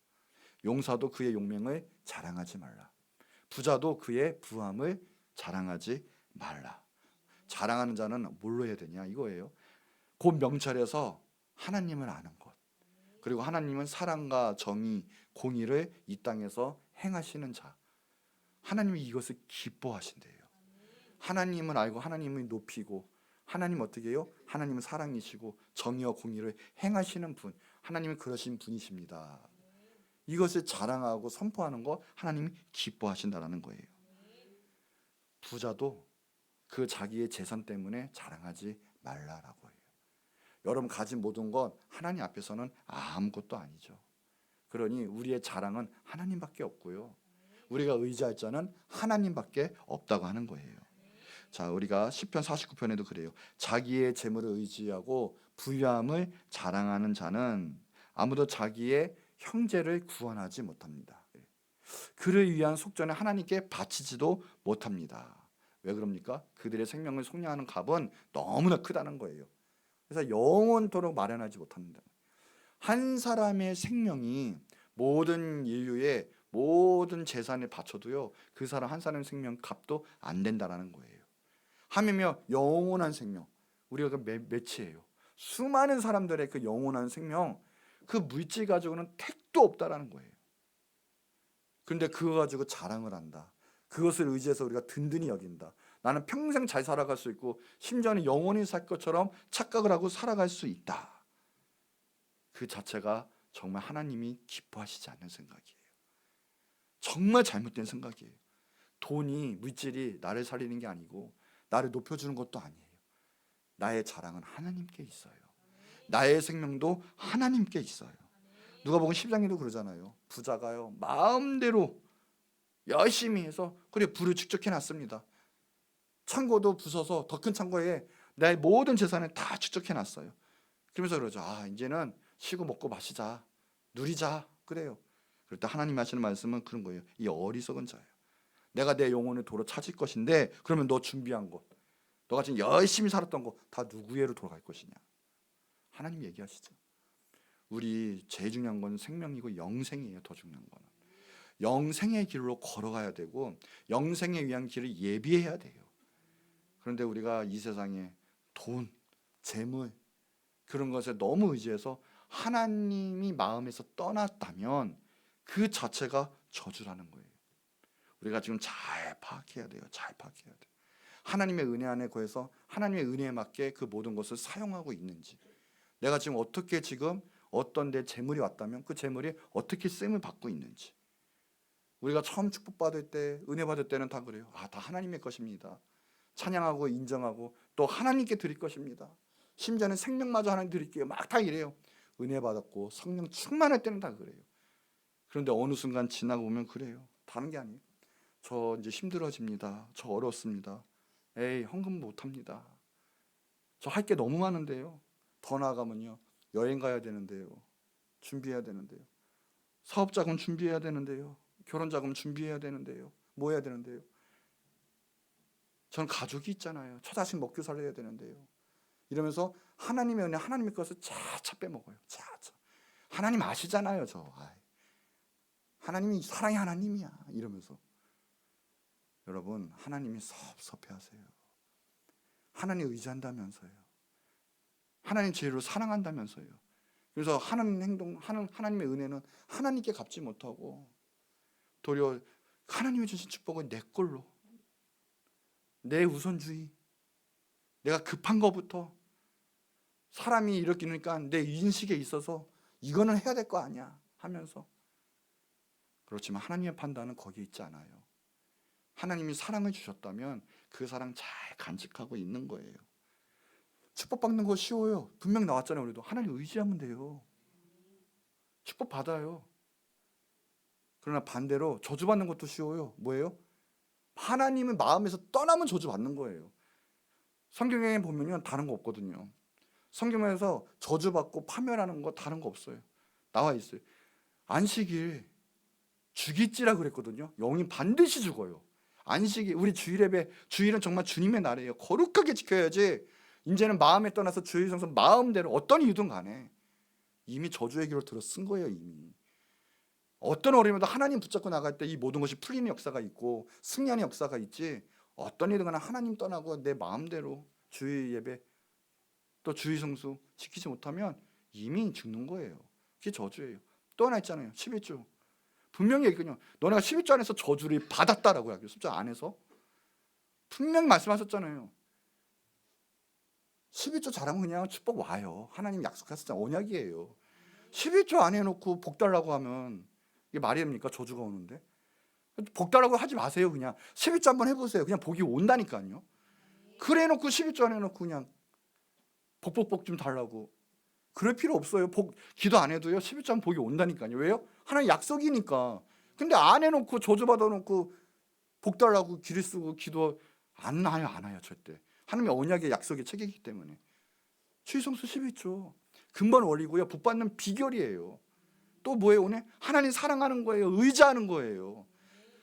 용사도 그의 용맹을 자랑하지 말라. 부자도 그의 부함을 자랑하지 말라. 자랑하는 자는 뭘로 해야 되냐 이거예요. 곧 명철에서 하나님을 아는 것, 그리고 하나님은 사랑과 정의, 공의를 이 땅에서 행하시는 자, 하나님이 이것을 기뻐하신대요. 하나님을 알고 하나님을 높이고 하나님 어떻게 해요? 하나님은 사랑이시고 정의와 공의를 행하시는 분, 하나님은 그러신 분이십니다. 이것을 자랑하고 선포하는 거 하나님이 기뻐하신다라는 거예요. 부자도 그 자기의 재산 때문에 자랑하지 말라라고 해요. 여러분 가진 모든 건 하나님 앞에서는 아무것도 아니죠. 그러니 우리의 자랑은 하나님밖에 없고요. 우리가 의지할 자는 하나님밖에 없다고 하는 거예요. 자, 우리가 시편 49편에도 그래요. 자기의 재물을 의지하고 부유함을 자랑하는 자는 아무도 자기의 형제를 구원하지 못합니다. 그를 위한 속전을 하나님께 바치지도 못합니다. 왜 그럽니까? 그들의 생명을 속량하는 값은 너무나 크다는 거예요. 그래서 영원토록 마련하지 못합니다. 한 사람의 생명이 모든 인류의 모든 재산을 바쳐도요, 그 사람 한 사람의 생명 값도 안 된다라는 거예요. 하물며 영원한 생명, 우리가 그 매치예요. 수많은 사람들의 그 영원한 생명, 그 물질 가지고는 택도 없다라는 거예요. 그런데 그거 가지고 자랑을 한다. 그것을 의지해서 우리가 든든히 여긴다. 나는 평생 잘 살아갈 수 있고 심지어는 영원히 살 것처럼 착각을 하고 살아갈 수 있다. 그 자체가 정말 하나님이 기뻐하시지 않는 생각이에요. 정말 잘못된 생각이에요. 돈이, 물질이 나를 살리는 게 아니고 나를 높여주는 것도 아니에요. 나의 자랑은 하나님께 있어요. 나의 생명도 하나님께 있어요. 누가복음 10장에도 그러잖아요. 부자가요 마음대로 열심히 해서 그래 부를 축적해 놨습니다. 창고도 부숴서 더 큰 창고에 내 모든 재산을 다 축적해 놨어요. 그러면서 그러죠. 아, 이제는 쉬고 먹고 마시자, 누리자, 그래요. 그럴 때 하나님 하시는 말씀은 그런 거예요. 이 어리석은 자예요. 내가 내 영혼을 도로 찾을 것인데 그러면 너 준비한 것, 너가 지금 열심히 살았던 거 다 누구에로 돌아갈 것이냐. 하나님 얘기하시죠. 우리 제일 중요한 건 생명이고 영생이에요. 더 중요한 거는 영생의 길로 걸어가야 되고 영생에 위한 길을 예비해야 돼요. 그런데 우리가 이 세상에 돈, 재물 그런 것에 너무 의지해서 하나님이 마음에서 떠났다면 그 자체가 저주라는 거예요. 우리가 지금 잘 파악해야 돼요. 잘 파악해야 돼요. 하나님의 은혜 안에 거해서 하나님의 은혜에 맞게 그 모든 것을 사용하고 있는지, 내가 지금 어떻게 지금 어떤 내 재물이 왔다면 그 재물이 어떻게 쓰임을 받고 있는지. 우리가 처음 축복받을 때, 은혜 받을 때는 다 그래요. 아, 다 하나님의 것입니다. 찬양하고 인정하고 또 하나님께 드릴 것입니다. 심지어는 생명마저 하나님 드릴게요. 막 다 이래요. 은혜 받았고 성령 충만할 때는 다 그래요. 그런데 어느 순간 지나고 보면 그래요. 다른 게 아니에요. 저 이제 힘들어집니다. 저 어렵습니다. 에이, 헌금 못합니다. 저 할 게 너무 많은데요. 더 나아가면요, 여행 가야 되는데요, 준비해야 되는데요, 사업 자금 준비해야 되는데요, 결혼 자금 준비해야 되는데요, 뭐 해야 되는데요, 저는 가족이 있잖아요. 처자식 먹고 살려야 되는데요. 이러면서 하나님의 은혜, 하나님의 것을 차차 빼먹어요. 차차. 하나님 아시잖아요, 저. 하나님이 사랑의 하나님이야. 이러면서. 여러분, 하나님이 섭섭해하세요. 하나님 의지한다면서요. 하나님 죄를 사랑한다면서요. 그래서 하는 행동, 하나님의 은혜는 하나님께 갚지 못하고 도리어 하나님이 주신 축복은 내 걸로, 내 우선주의, 내가 급한 것부터, 사람이 이렇게 그러니까 내 인식에 있어서 이거는 해야 될 거 아니야 하면서. 그렇지만 하나님의 판단은 거기에 있지 않아요. 하나님이 사랑을 주셨다면 그 사랑 잘 간직하고 있는 거예요. 축복받는 거 쉬워요. 분명 나왔잖아요. 우리도 하나님 의지하면 돼요. 축복 받아요. 그러나 반대로 저주받는 것도 쉬워요. 뭐예요? 하나님은 마음에서 떠나면 저주받는 거예요. 성경에 보면요, 다른 거 없거든요. 성경에서 저주받고 파멸하는 거 다른 거 없어요. 나와 있어요. 안식일 죽일지라 그랬거든요. 영이 반드시 죽어요. 안식일, 우리 주일 예배, 주일은 정말 주님의 날이에요. 거룩하게 지켜야지. 이제는 마음에 떠나서 주일 성서 마음대로 어떤 이유든 간에 이미 저주의 길로 들어 쓴 거예요. 이미 어떤 어려움에도 하나님 붙잡고 나갈 때 이 모든 것이 풀리는 역사가 있고 승리하는 역사가 있지, 어떤 일이든 간에 하나님 떠나고 내 마음대로 주일 예배 또 주일 성수 지키지 못하면 이미 죽는 거예요. 그게 저주예요. 또 하나 있잖아요. 11조. 분명히 얘기했거든요. 너네가 11조 안에서 저주를 받았다라고 하죠. 10조 안에서 분명히 말씀하셨잖아요. 11조 잘하면 그냥 축복 와요. 하나님 약속하셨잖아요. 언약이에요. 11조 안 해놓고 복 달라고 하면 이게 말이 됩니까? 저주가 오는데. 복 달라고 하지 마세요. 그냥 11조 한번 해보세요. 그냥 복이 온다니까요. 그래 놓고 11조 안 해놓고 그냥 복복복 좀 달라고 그럴 필요 없어요. 기도 안 해도요 11조 하면 복이 온다니까요. 왜요? 하나님 약속이니까. 근데 안 해놓고 저주받아 놓고 복 달라고 기를 쓰고 기도 안 와요 절대. 하나님의 언약의 약속의 체계이기 때문에. 추이성수 11조 근본 원리고요. 복 받는 비결이에요. 또 뭐예요? 오늘 하나님 사랑하는 거예요. 의지하는 거예요.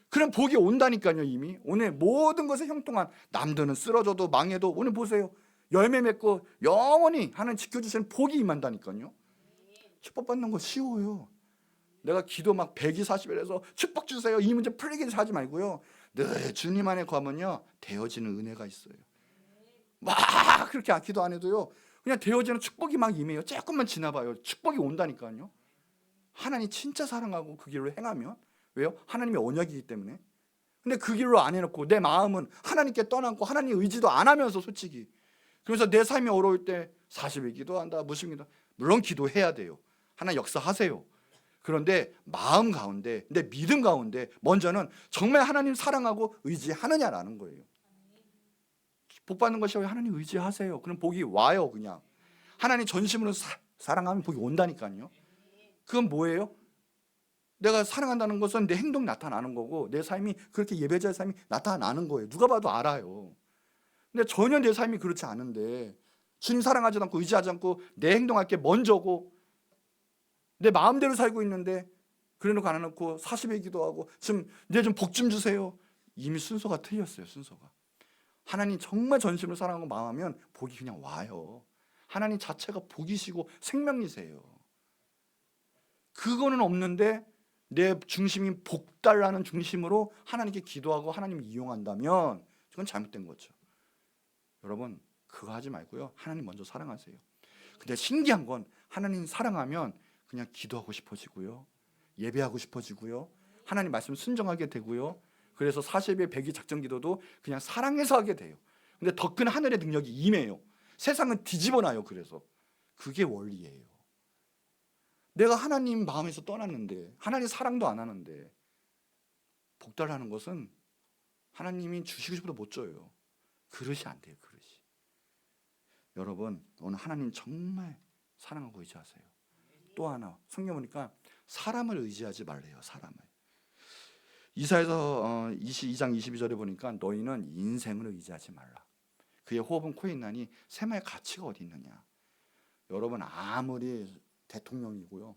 그럼 복이 온다니까요. 이미 오늘 모든 것에 형통한, 남들은 쓰러져도 망해도 오늘 보세요. 열매 맺고 영원히 하나님 지켜주시는 복이 임한다니까요. 축복받는 거 쉬워요. 내가 기도 막 120, 40일 해서 축복 주세요 이 문제 풀리게 하지 말고요. 늘 주님 안에 거하면요 되어지는 은혜가 있어요. 막 그렇게 기도 안 해도요 그냥 되어지는 축복이 막 임해요. 조금만 지나봐요. 축복이 온다니까요. 하나님 진짜 사랑하고 그 길로 행하면. 왜요? 하나님의 언약이기 때문에. 근데 그 길로 안 해놓고 내 마음은 하나님께 떠나고 하나님 의지도 안 하면서 솔직히, 그래서 내 삶이 어려울 때 40일 기도한다 무십니다. 물론 기도해야 돼요. 하나님 역사하세요. 그런데 마음 가운데, 내 믿음 가운데 먼저는 정말 하나님 사랑하고 의지하느냐라는 거예요. 복 받는 것이 하나님 의지하세요. 그럼 복이 와요. 그냥 하나님 전심으로 사랑하면 복이 온다니까요. 그건 뭐예요? 내가 사랑한다는 것은 내 행동이 나타나는 거고 내 삶이 그렇게 예배자의 삶이 나타나는 거예요. 누가 봐도 알아요. 근데 전혀 내 삶이 그렇지 않은데, 주님 사랑하지 않고 의지하지 않고 내 행동할 게 먼저고 내 마음대로 살고 있는데, 그래놓고 안 해놓고 40일 기도하고 지금 내 좀 복 좀 주세요. 이미 순서가 틀렸어요. 순서가. 하나님 정말 전심으로 사랑하고 마음하면 복이 그냥 와요. 하나님 자체가 복이시고 생명이세요. 그거는 없는데 내 중심이 복 달라는 중심으로 하나님께 기도하고 하나님을 이용한다면 그건 잘못된 거죠. 여러분 그거 하지 말고요. 하나님 먼저 사랑하세요. 근데 신기한 건 하나님 사랑하면 그냥 기도하고 싶어지고요. 예배하고 싶어지고요. 하나님 말씀 순종하게 되고요. 그래서 40일 100일 작전 기도도 그냥 사랑해서 하게 돼요. 근데 더 큰 하늘의 능력이 임해요. 세상은 뒤집어놔요. 그래서 그게 원리예요. 내가 하나님 마음에서 떠났는데, 하나님 사랑도 안 하는데 복 달라는 것은 하나님이 주시고 싶어도 못 줘요. 그릇이 안 돼요. 그릇이. 여러분 오늘 하나님 정말 사랑하고 의지하세요. 또 하나 성경 보니까 사람을 의지하지 말래요. 사람을. 이사야서 22장 22절에 보니까 너희는 인생을 의지하지 말라. 그의 호흡은 코에 있나니 샘의 가치가 어디 있느냐. 여러분 아무리 대통령이고요,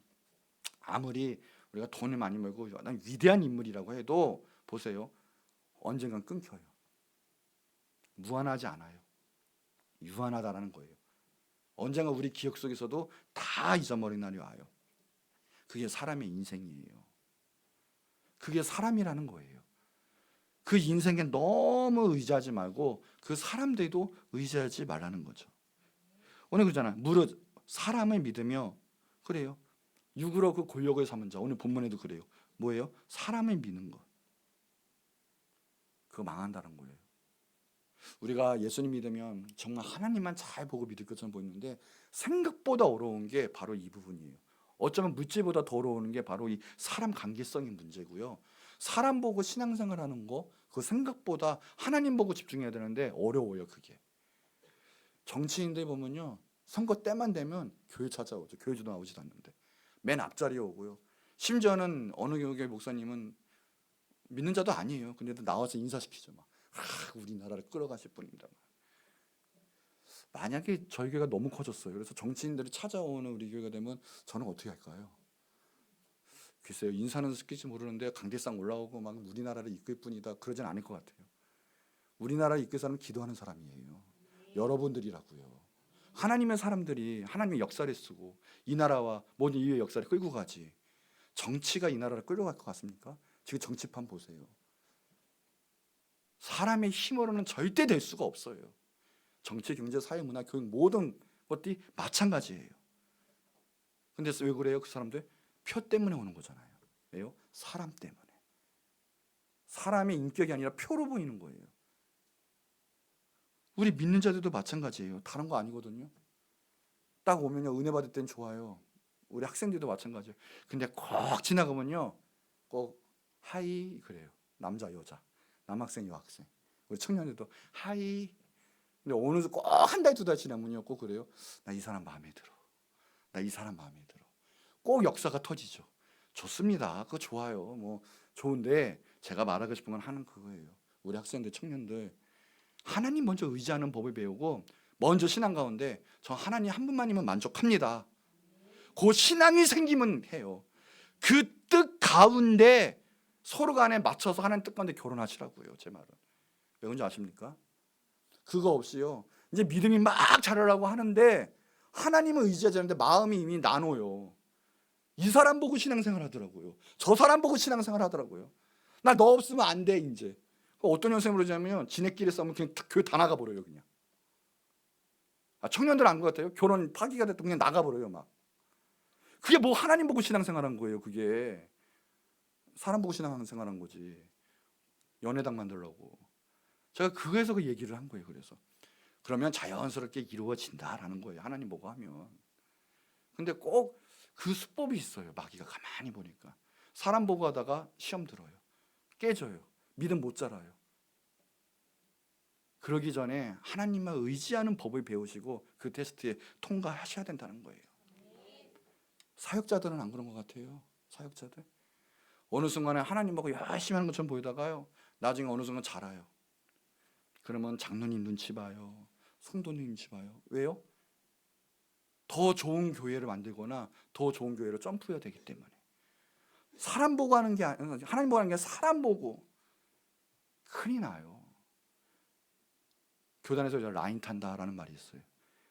아무리 우리가 돈을 많이 벌고 위대한 인물이라고 해도 보세요. 언젠간 끊겨요. 무한하지 않아요. 유한하다라는 거예요. 언젠가 우리 기억 속에서도 다 잊어버린 날이 와요. 그게 사람의 인생이에요. 그게 사람이라는 거예요. 그 인생에 너무 의지하지 말고 그 사람들도 의지하지 말라는 거죠. 오늘 그러잖아요. 무릇 사람을 믿으며, 그래요. 육으로 그 권력을 삼은 자. 오늘 본문에도 그래요. 뭐예요? 사람을 믿는 것. 그거 망한다는 거예요. 우리가 예수님 믿으면 정말 하나님만 잘 보고 믿을 것처럼 보이는데 생각보다 어려운 게 바로 이 부분이에요. 어쩌면 물질보다 더 어려운 게 바로 이 사람 관계성의 문제고요. 사람 보고 신앙생활 하는 거, 그 생각보다 하나님 보고 집중해야 되는데 어려워요. 그게. 정치인들 보면요, 선거 때만 되면 교회 찾아오죠. 교회도 나오지도 않는데 맨 앞자리에 오고요. 심지어는 어느 교회 목사님은 믿는 자도 아니에요. 근데도 나와서 인사시키죠. 막 우리나라를 끌어가실 분입니다. 만약에 저희 교회가 너무 커졌어요. 그래서 정치인들이 찾아오는 우리 교회가 되면 저는 어떻게 할까요? 글쎄요. 인사는 시킬지 모르는데 강대상 올라오고 막 우리나라를 이끌 뿐이다. 그러진 않을 것 같아요. 우리나라를 이끌 사람은 기도하는 사람이에요. 여러분들이라고요. 하나님의 사람들이 하나님의 역사를 쓰고 이 나라와 모든 이유의 역사를 끌고 가지, 정치가 이 나라를 끌어갈 것 같습니까? 지금 정치판 보세요. 사람의 힘으로는 절대 될 수가 없어요. 정치, 경제, 사회, 문화, 교육 모든 것들이 마찬가지예요. 근데 왜 그래요? 그 사람들 표 때문에 오는 거잖아요. 왜요? 사람 때문에. 사람의 인격이 아니라 표로 보이는 거예요. 우리 믿는 자들도 마찬가지예요. 다른 거 아니거든요. 딱 오면요, 은혜 받을 땐 좋아요. 우리 학생들도 마찬가지예요. 근데 꼭 지나가면요, 꼭 하이 그래요. 남자 여자, 남학생 여학생, 우리 청년들도 하이. 근데 어느 꼭 한 달 두 달 지나면요, 꼭 그래요. 나 이 사람 마음에 들어. 나 이 사람 마음에 들어. 꼭 역사가 터지죠. 좋습니다. 그거 좋아요. 뭐 좋은데 제가 말하고 싶은 건 하는 그거예요. 우리 학생들, 청년들, 하나님 먼저 의지하는 법을 배우고 먼저 신앙 가운데 저 하나님 한 분만이면 만족합니다. 그 신앙이 생기면 해요. 그 뜻 가운데 서로 간에 맞춰서 하나님 뜻 가운데 결혼하시라고요. 제 말은 왜 그런지 아십니까? 그거 없이요, 이제 믿음이 막 자라라고 하는데 하나님을 의지하자는데 마음이 이미 나눠요. 이 사람 보고 신앙생활 하더라고요. 저 사람 보고 신앙생활 하더라고요. 나 너 없으면 안 돼 이제. 어떤 현상이 그러냐면 지네끼리 싸우면 그냥 교회 다 나가버려요. 그냥. 청년들 안 그것 같아요? 결혼 파기가 됐다 그냥 나가버려요 막. 그게 뭐 하나님 보고 신앙생활한 거예요. 그게 사람 보고 신앙생활한 거지. 연애당 만들려고. 제가 그거에서 그 얘기를 한 거예요. 그래서 그러면 자연스럽게 이루어진다라는 거예요. 하나님 보고 하면. 근데 꼭 그 수법이 있어요. 마귀가 가만히 보니까 사람 보고 하다가 시험 들어요. 깨져요. 믿음 못 자라요. 그러기 전에 하나님만 의지하는 법을 배우시고 그 테스트에 통과하셔야 된다는 거예요. 사역자들은 안 그런 것 같아요. 사역자들 어느 순간에 하나님하고 열심히 하는 것처럼 보이다가요, 나중에 어느 순간 자라요. 그러면 장로님 눈치 봐요. 성도님 눈치 봐요. 왜요? 더 좋은 교회를 만들거나 더 좋은 교회로 점프해야 되기 때문에. 사람 보고 하는 게 아니라 하나님 보고 하는 게 아니라 사람 보고. 큰일 나요. 교단에서 저 라인 탄다라는 말이 있어요.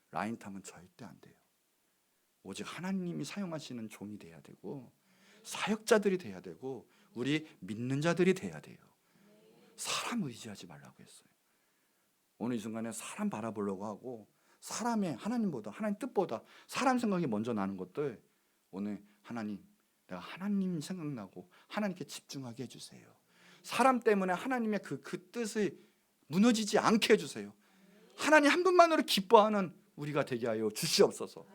라인 타면 절대 안 돼요. 오직 하나님이 사용하시는 종이 돼야 되고 사역자들이 돼야 되고 우리 믿는 자들이 돼야 돼요. 사람 의지하지 말라고 했어요. 오늘 이 순간에 사람 바라보려고 하고 사람의 하나님보다, 하나님 뜻보다 사람 생각이 먼저 나는 것들, 오늘 하나님, 내가 하나님 생각나고 하나님께 집중하게 해주세요. 사람 때문에 하나님의 그 뜻이 무너지지 않게 해주세요. 하나님 한 분만으로 기뻐하는 우리가 되게 하여 주시옵소서.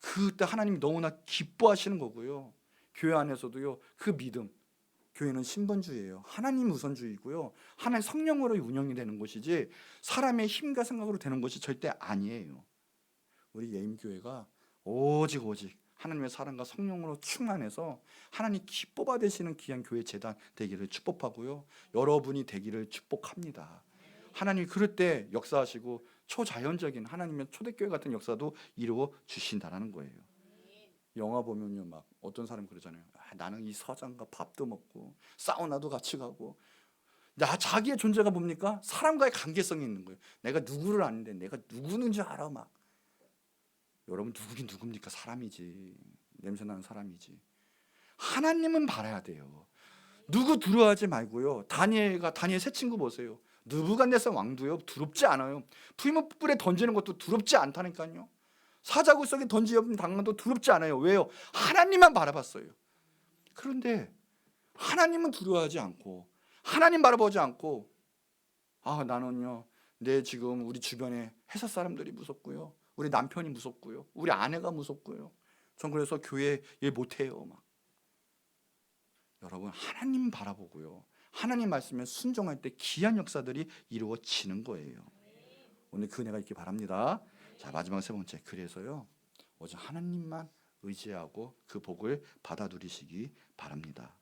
그때 하나님이 너무나 기뻐하시는 거고요. 교회 안에서도요, 그 믿음, 교회는 신본주의예요. 하나님 우선주의고요. 하나님 성령으로 운영이 되는 곳이지 사람의 힘과 생각으로 되는 것이 절대 아니에요. 우리 예임교회가 오직 하나님의 사랑과 성령으로 충만해서 하나님 기뻐 받으시는 귀한 교회 재단 되기를 축복하고요. 여러분이 되기를 축복합니다. 하나님이 그럴 때 역사하시고 초자연적인 하나님의 초대교회 같은 역사도 이루어 주신다는 거예요. 영화 보면요, 막 어떤 사람이 그러잖아요. 나는 이 서장과 밥도 먹고 사우나도 같이 가고. 자기의 존재가 뭡니까? 사람과의 관계성이 있는 거예요. 내가 누구를 아는데 내가 누구는지 알아 막. 여러분 누구긴 누굽니까? 사람이지. 냄새나는 사람이지. 하나님은 바라야 돼요. 누구 두려워하지 말고요. 다니엘 새 친구 보세요. 느부갓네살 왕도요, 두렵지 않아요. 풀무불에 던지는 것도 두렵지 않다니까요. 사자굴 속에 던지면 당근도 두렵지 않아요. 왜요? 하나님만 바라봤어요. 그런데 하나님은 두려워하지 않고 하나님 바라보지 않고 나는요, 지금 우리 주변에 회사 사람들이 무섭고요, 우리 남편이 무섭고요, 우리 아내가 무섭고요, 전 그래서 교회 일 못해요 막. 여러분 하나님 바라보고요, 하나님 말씀에 순종할 때 귀한 역사들이 이루어지는 거예요. 오늘 그 은혜가 있기 바랍니다. 자, 마지막 세 번째, 그래서요, 오직 하나님만 의지하고 그 복을 받아 누리시기 바랍니다.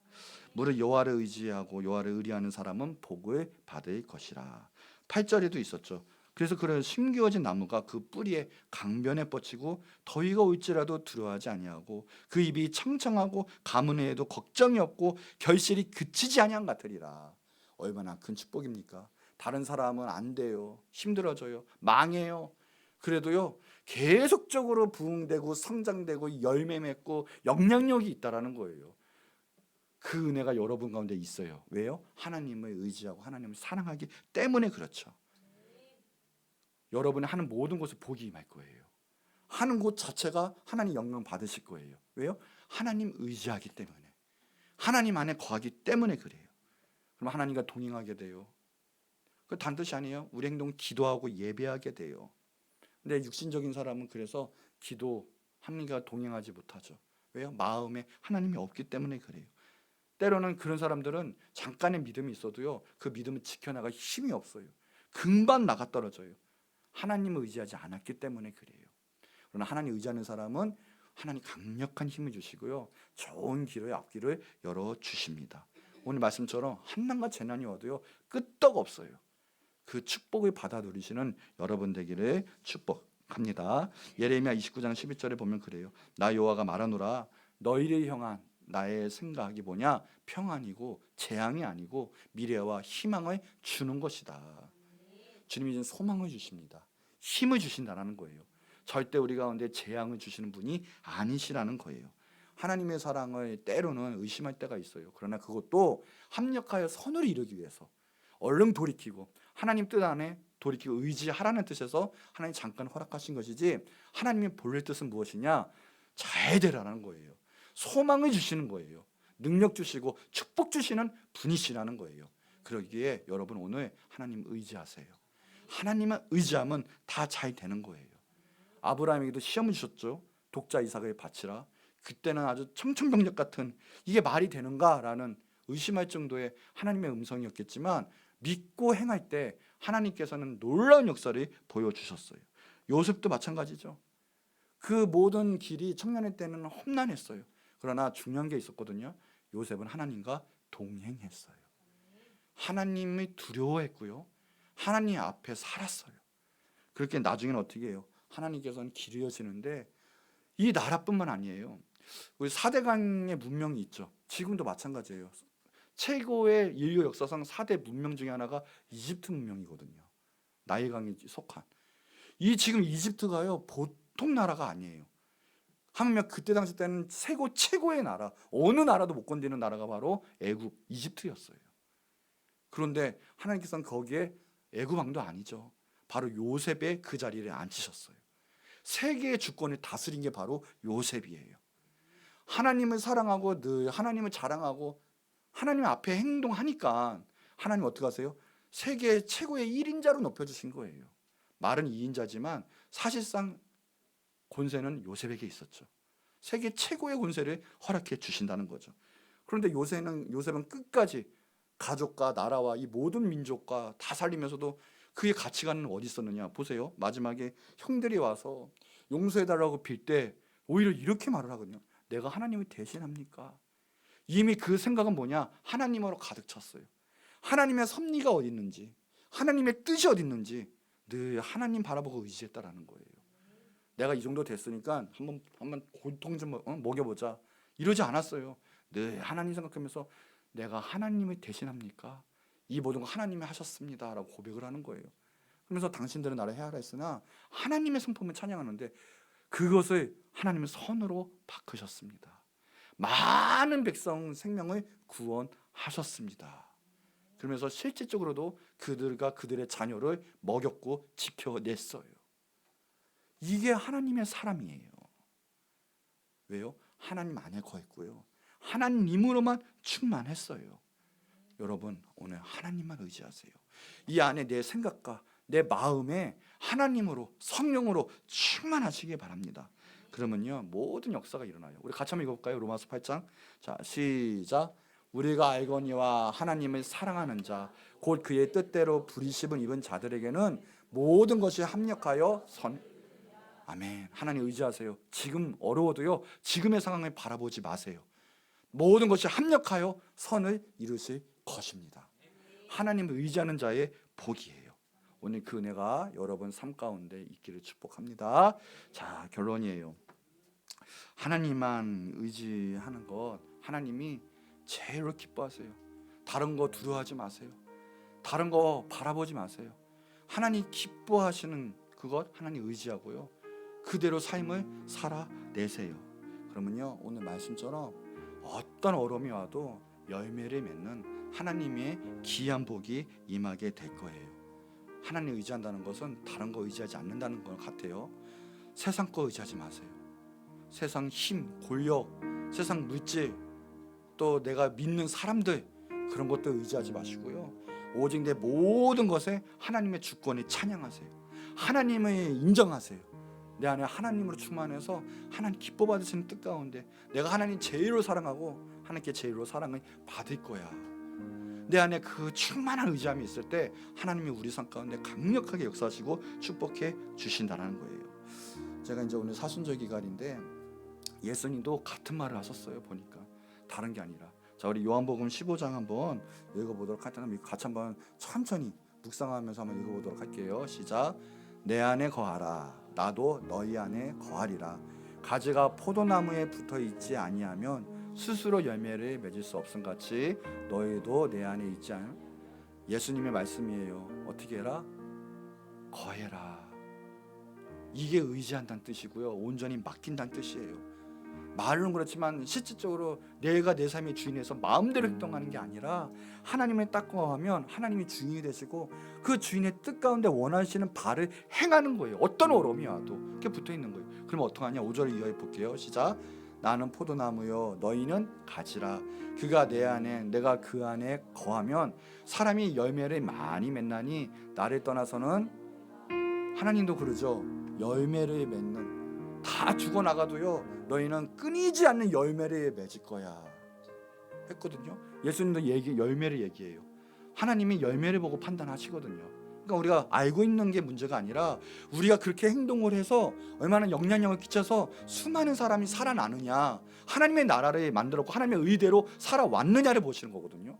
무릇 여호와를 의지하고 여호와를 의리하는 사람은 복을 받을 것이라. 8절에도 있었죠. 그래서 그런 심기어진 나무가 그 뿌리에 강변에 뻗치고 더위가 올지라도 두려워하지 아니하고 그 입이 청청하고 가문에도 걱정이 없고 결실이 그치지 아니한 같으리라. 얼마나 큰 축복입니까? 다른 사람은 안 돼요. 힘들어져요. 망해요. 그래도요, 계속적으로 부흥되고 성장되고 열매 맺고 영향력이 있다라는 거예요. 그 은혜가 여러분 가운데 있어요. 왜요? 하나님을 의지하고 하나님을 사랑하기 때문에 그렇죠. 여러분이 하는 모든 것에 복이 임할 거예요. 하는 곳 자체가 하나님 영광 받으실 거예요. 왜요? 하나님 의지하기 때문에, 하나님 안에 거하기 때문에 그래요. 그럼 하나님과 동행하게 돼요. 그 단뜻이 아니에요. 우리 행동은 기도하고 예배하게 돼요. 근데 육신적인 사람은 그래서 기도 하나님과 동행하지 못하죠. 왜요? 마음에 하나님이 없기 때문에 그래요. 때로는 그런 사람들은 잠깐의 믿음이 있어도요, 그 믿음을 지켜나갈 힘이 없어요. 금방 나가 떨어져요. 하나님을 의지하지 않았기 때문에 그래요. 그러나 하나님 의지하는 사람은 하나님 강력한 힘을 주시고요, 좋은 길의 앞길을 열어주십니다. 오늘 말씀처럼 한난과 재난이 와도요 끄떡 없어요. 그 축복을 받아 누리시는 여러분 되기를 축복합니다. 예레미야 29장 11절에 보면 그래요. 나 여호와가 말하노라, 너희를 향한 나의 생각이 뭐냐? 평안이고 재앙이 아니고 미래와 희망을 주는 것이다. 주님이 이제 소망을 주십니다. 힘을 주신다는 거예요. 절대 우리 가운데 재앙을 주시는 분이 아니시라는 거예요. 하나님의 사랑을 때로는 의심할 때가 있어요. 그러나 그것도 합력하여 선을 이루기 위해서 얼른 돌이키고 하나님 뜻 안에 돌이키고 의지하라는 뜻에서 하나님 잠깐 허락하신 것이지, 하나님의 본래 뜻은 무엇이냐? 잘 되라는 거예요. 소망을 주시는 거예요. 능력 주시고 축복 주시는 분이시라는 거예요. 그러기에 여러분 오늘 하나님 의지하세요. 하나님만 의지하면 다 잘 되는 거예요. 아브라함에게도 시험을 주셨죠. 독자 이삭을 바치라. 그때는 아주 청천벽력 같은, 이게 말이 되는가라는 의심할 정도의 하나님의 음성이었겠지만 믿고 행할 때 하나님께서는 놀라운 역사를 보여주셨어요. 요셉도 마찬가지죠. 그 모든 길이 청년의 때는 험난했어요. 그러나 중요한 게 있었거든요. 요셉은 하나님과 동행했어요. 하나님을 두려워했고요, 하나님 앞에 살았어요. 그렇게 나중에는 어떻게 해요? 하나님께서는 길을 여시는데, 이 나라뿐만 아니에요. 우리 4대 강의 문명이 있죠. 지금도 마찬가지예요. 최고의 인류 역사상 4대 문명 중에 하나가 이집트 문명이거든요. 나일강에 속한. 이 지금 이집트가요 보통 나라가 아니에요. 하물며 그때 당시 때는 최고의 나라, 어느 나라도 못 건드리는 나라가 바로 애굽, 이집트였어요. 그런데 하나님께서는 거기에 애굽 왕도 아니죠. 바로 요셉의 그 자리를 앉히셨어요. 세계의 주권을 다스린 게 바로 요셉이에요. 하나님을 사랑하고 늘 하나님을 자랑하고 하나님 앞에 행동하니까 하나님 어떻게 하세요? 세계 최고의 1인자로 높여주신 거예요. 말은 2인자지만 사실상 권세는 요셉에게 있었죠. 세계 최고의 권세를 허락해 주신다는 거죠. 그런데 요셉은 끝까지 가족과 나라와 이 모든 민족과 다 살리면서도 그의 가치관은 어디 있었느냐 보세요. 마지막에 형들이 와서 용서해달라고 빌 때 오히려 이렇게 말을 하거든요. 내가 하나님을 대신합니까? 이미 그 생각은 뭐냐? 하나님으로 가득 찼어요. 하나님의 섭리가 어디 있는지, 하나님의 뜻이 어디 있는지 늘 하나님 바라보고 의지했다라는 거예요. 내가 이 정도 됐으니까 한번 고통 좀 먹여보자 이러지 않았어요. 늘 하나님 생각하면서 내가 하나님을 대신합니까? 이 모든 거 하나님이 하셨습니다 라고 고백을 하는 거예요. 그러면서 당신들은 나를 해하라 했으나 하나님의 성품을 찬양하는데 그것을 하나님은 선으로 바꾸셨습니다. 많은 백성 생명을 구원하셨습니다. 그러면서 실질적으로도 그들과 그들의 자녀를 먹였고 지켜냈어요. 이게 하나님의 사람이에요. 왜요? 하나님 안에 거했고요, 하나님으로만 충만했어요. 여러분 오늘 하나님만 의지하세요. 이 안에 내 생각과 내 마음에 하나님으로 성령으로 충만하시기 바랍니다. 그러면요 모든 역사가 일어나요. 우리 같이 한번 읽어볼까요? 로마서 8장. 자 시작. 우리가 알거니와 하나님을 사랑하는 자 곧 그의 뜻대로 부르심을 입은 자들에게는 모든 것이 합력하여 아멘. 하나님 의지하세요. 지금 어려워도요 지금의 상황을 바라보지 마세요. 모든 것이 합력하여 선을 이루실 것입니다. 하나님을 의지하는 자의 복이에요. 오늘 그 은혜가 여러분 삶 가운데 있기를 축복합니다. 자 결론이에요. 하나님만 의지하는 것 하나님이 제일 기뻐하세요. 다른 거 두려워하지 마세요. 다른 거 바라보지 마세요. 하나님 기뻐하시는 그것 하나님 의지하고요, 그대로 삶을 살아내세요. 그러면요 오늘 말씀처럼 어떤 어려움이 와도 열매를 맺는 하나님의 귀한 복이 임하게 될 거예요. 하나님 의지한다는 것은 다른 거 의지하지 않는다는 것 같아요. 세상 거 의지하지 마세요. 세상 힘, 권력, 세상 물질, 또 내가 믿는 사람들 그런 것도 의지하지 마시고요, 오직 내 모든 것에 하나님의 주권을 찬양하세요. 하나님을 인정하세요. 내 안에 하나님으로 충만해서 하나님 기뻐 받으시는 뜻 가운데 내가 하나님 제일로 사랑하고 하나님께 제일로 사랑을 받을 거야. 내 안에 그 충만한 의지함이 있을 때 하나님이 우리 삶 가운데 강력하게 역사하시고 축복해 주신다는 거예요. 제가 이제 오늘 사순절 기간인데 예수님도 같은 말을 하셨어요. 보니까 다른 게 아니라, 자, 우리 요한복음 15장 한번 읽어보도록 할 텐데 같이 한번 천천히 묵상하면서 한번 읽어보도록 할게요. 시작. 내 안에 거하라. 나도 너희 안에 거하리라. 가지가 포도나무에 붙어 있지 아니하면 스스로 열매를 맺을 수 없음 같이 너희도 내 안에 있지 않은, 예수님의 말씀이에요. 어떻게 해라? 거해라. 이게 의지한다는 뜻이고요. 온전히 맡긴다는 뜻이에요. 말은 그렇지만 실질적으로 내가 내 삶의 주인에서 마음대로 행동하는 게 아니라 하나님을 딱 거하면 하나님이 주인이 되시고 그 주인의 뜻 가운데 원하시는 바를 행하는 거예요. 어떤 어려움이 와도 그게 붙어있는 거예요. 그럼 어떡하냐? 5절을 이어해 볼게요. 시작. 나는 포도나무요 너희는 가지라. 그가 내 안에 내가 그 안에 거하면 사람이 열매를 많이 맺나니 나를 떠나서는, 하나님도 그러죠. 열매를 맺는, 다 죽어나가도요 너희는 끊이지 않는 열매를 맺을 거야 했거든요. 예수님도 열매를 얘기해요. 하나님이 열매를 보고 판단하시거든요. 그러니까 우리가 알고 있는 게 문제가 아니라 우리가 그렇게 행동을 해서 얼마나 영향력을 끼쳐서 수많은 사람이 살아나느냐, 하나님의 나라를 만들었고 하나님의 의대로 살아왔느냐를 보시는 거거든요.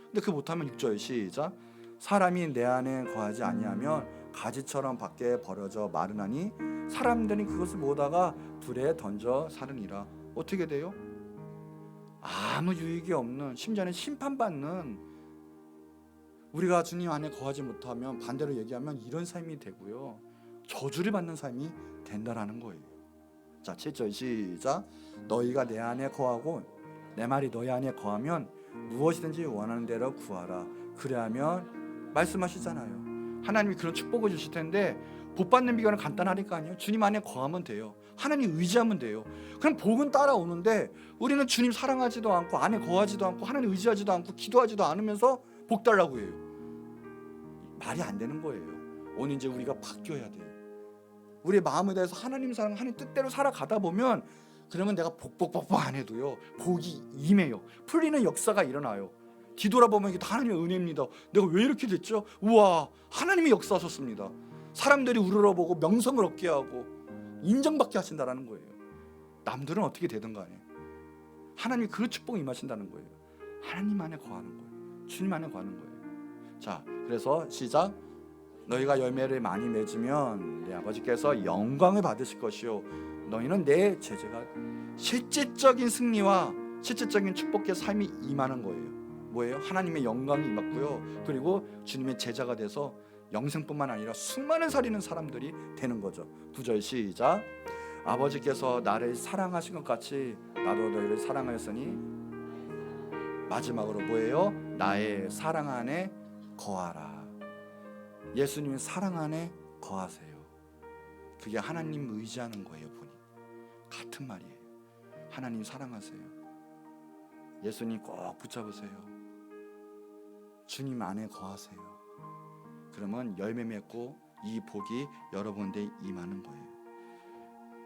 근데 그 못하면 6절 시작. 사람이 내 안에 거하지 아니하면 가지처럼 밖에 버려져 마르나니 사람들이 그것을 보다가 불에 던져 사르니라. 어떻게 돼요? 아무 유익이 없는, 심지어는 심판받는, 우리가 주님 안에 거하지 못하면 반대로 얘기하면 이런 삶이 되고요, 저주를 받는 삶이 된다라는 거예요. 자, 7절 시작. 너희가 내 안에 거하고 내 말이 너희 안에 거하면 무엇이든지 원하는 대로 구하라. 그래야면, 말씀하시잖아요. 하나님이 그런 축복을 주실 텐데 복 받는 비결은 간단하니까요. 주님 안에 거하면 돼요. 하나님 의지하면 돼요. 그럼 복은 따라오는데 우리는 주님 사랑하지도 않고 안에 거하지도 않고 하나님 의지하지도 않고 기도하지도 않으면서 복 달라고 해요. 말이 안 되는 거예요. 오늘 이제 우리가 바뀌어야 돼요. 우리의 마음에 대해서 하나님 사랑, 하나님 뜻대로 살아가다 보면, 그러면 내가 복복복복 안 해도요 복이 임해요. 풀리는 역사가 일어나요. 뒤돌아보면 이게 다 하나님의 은혜입니다. 내가 왜 이렇게 됐죠? 우와, 하나님이 역사하셨습니다. 사람들이 우러러보고 명성을 얻게 하고 인정받게 하신다라는 거예요. 남들은 어떻게 되든 간에 하나님이 그 축복이 임하신다는 거예요. 하나님 안에 거하는 거예요. 주님 안에 거하는 거예요. 자, 그래서 시작. 너희가 열매를 많이 맺으면 내 아버지께서 영광을 받으실 것이요 너희는 내 제자가, 실질적인 승리와 실질적인 축복의 삶이 임하는 거예요. 뭐예요? 하나님의 영광이 임했고요, 그리고 주님의 제자가 돼서 영생뿐만 아니라 수많은 살리는 사람들이 되는 거죠. 9절 시작. 아버지께서 나를 사랑하신 것 같이 나도 너희를 사랑하였으니, 마지막으로 뭐예요? 나의 사랑 안에 거하라. 예수님의 사랑 안에 거하세요. 그게 하나님 의지하는 거예요. 보니 같은 말이에요. 하나님 사랑하세요. 예수님 꼭 붙잡으세요. 주님 안에 거하세요. 그러면 열매 맺고 이 복이 여러분들에 임하는 거예요.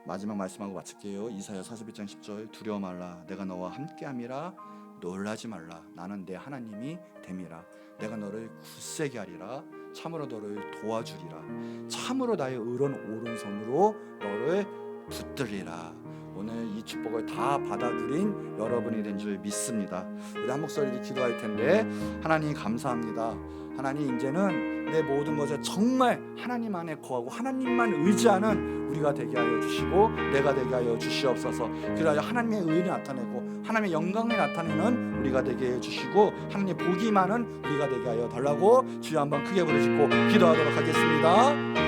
마지막 말씀하고 마칠게요. 이사야 41장 10절. 두려워 말라. 내가 너와 함께함이라. 놀라지 말라. 나는 내 하나님이 됨이라. 내가 너를 굳세게 하리라. 참으로 너를 도와주리라. 참으로 나의 의로운 오른손으로 너를 붙들리라. 오늘 이 축복을 다 받아 누린 여러분이 된 줄 믿습니다. 우리 한 목소리로 기도할 텐데, 하나님 감사합니다. 하나님, 이제는 내 모든 것에 정말 하나님 안에 거하고 하나님만 의지하는 우리가 되게 하여 주시고 내가 되게 하여 주시옵소서. 그래야 하나님의 의를 나타내고 하나님의 영광을 나타내는 우리가 되게 해 주시고 하나님의 복이 많은 우리가 되게 하여 달라고 주여 한번 크게 부르짖고 기도하도록 하겠습니다.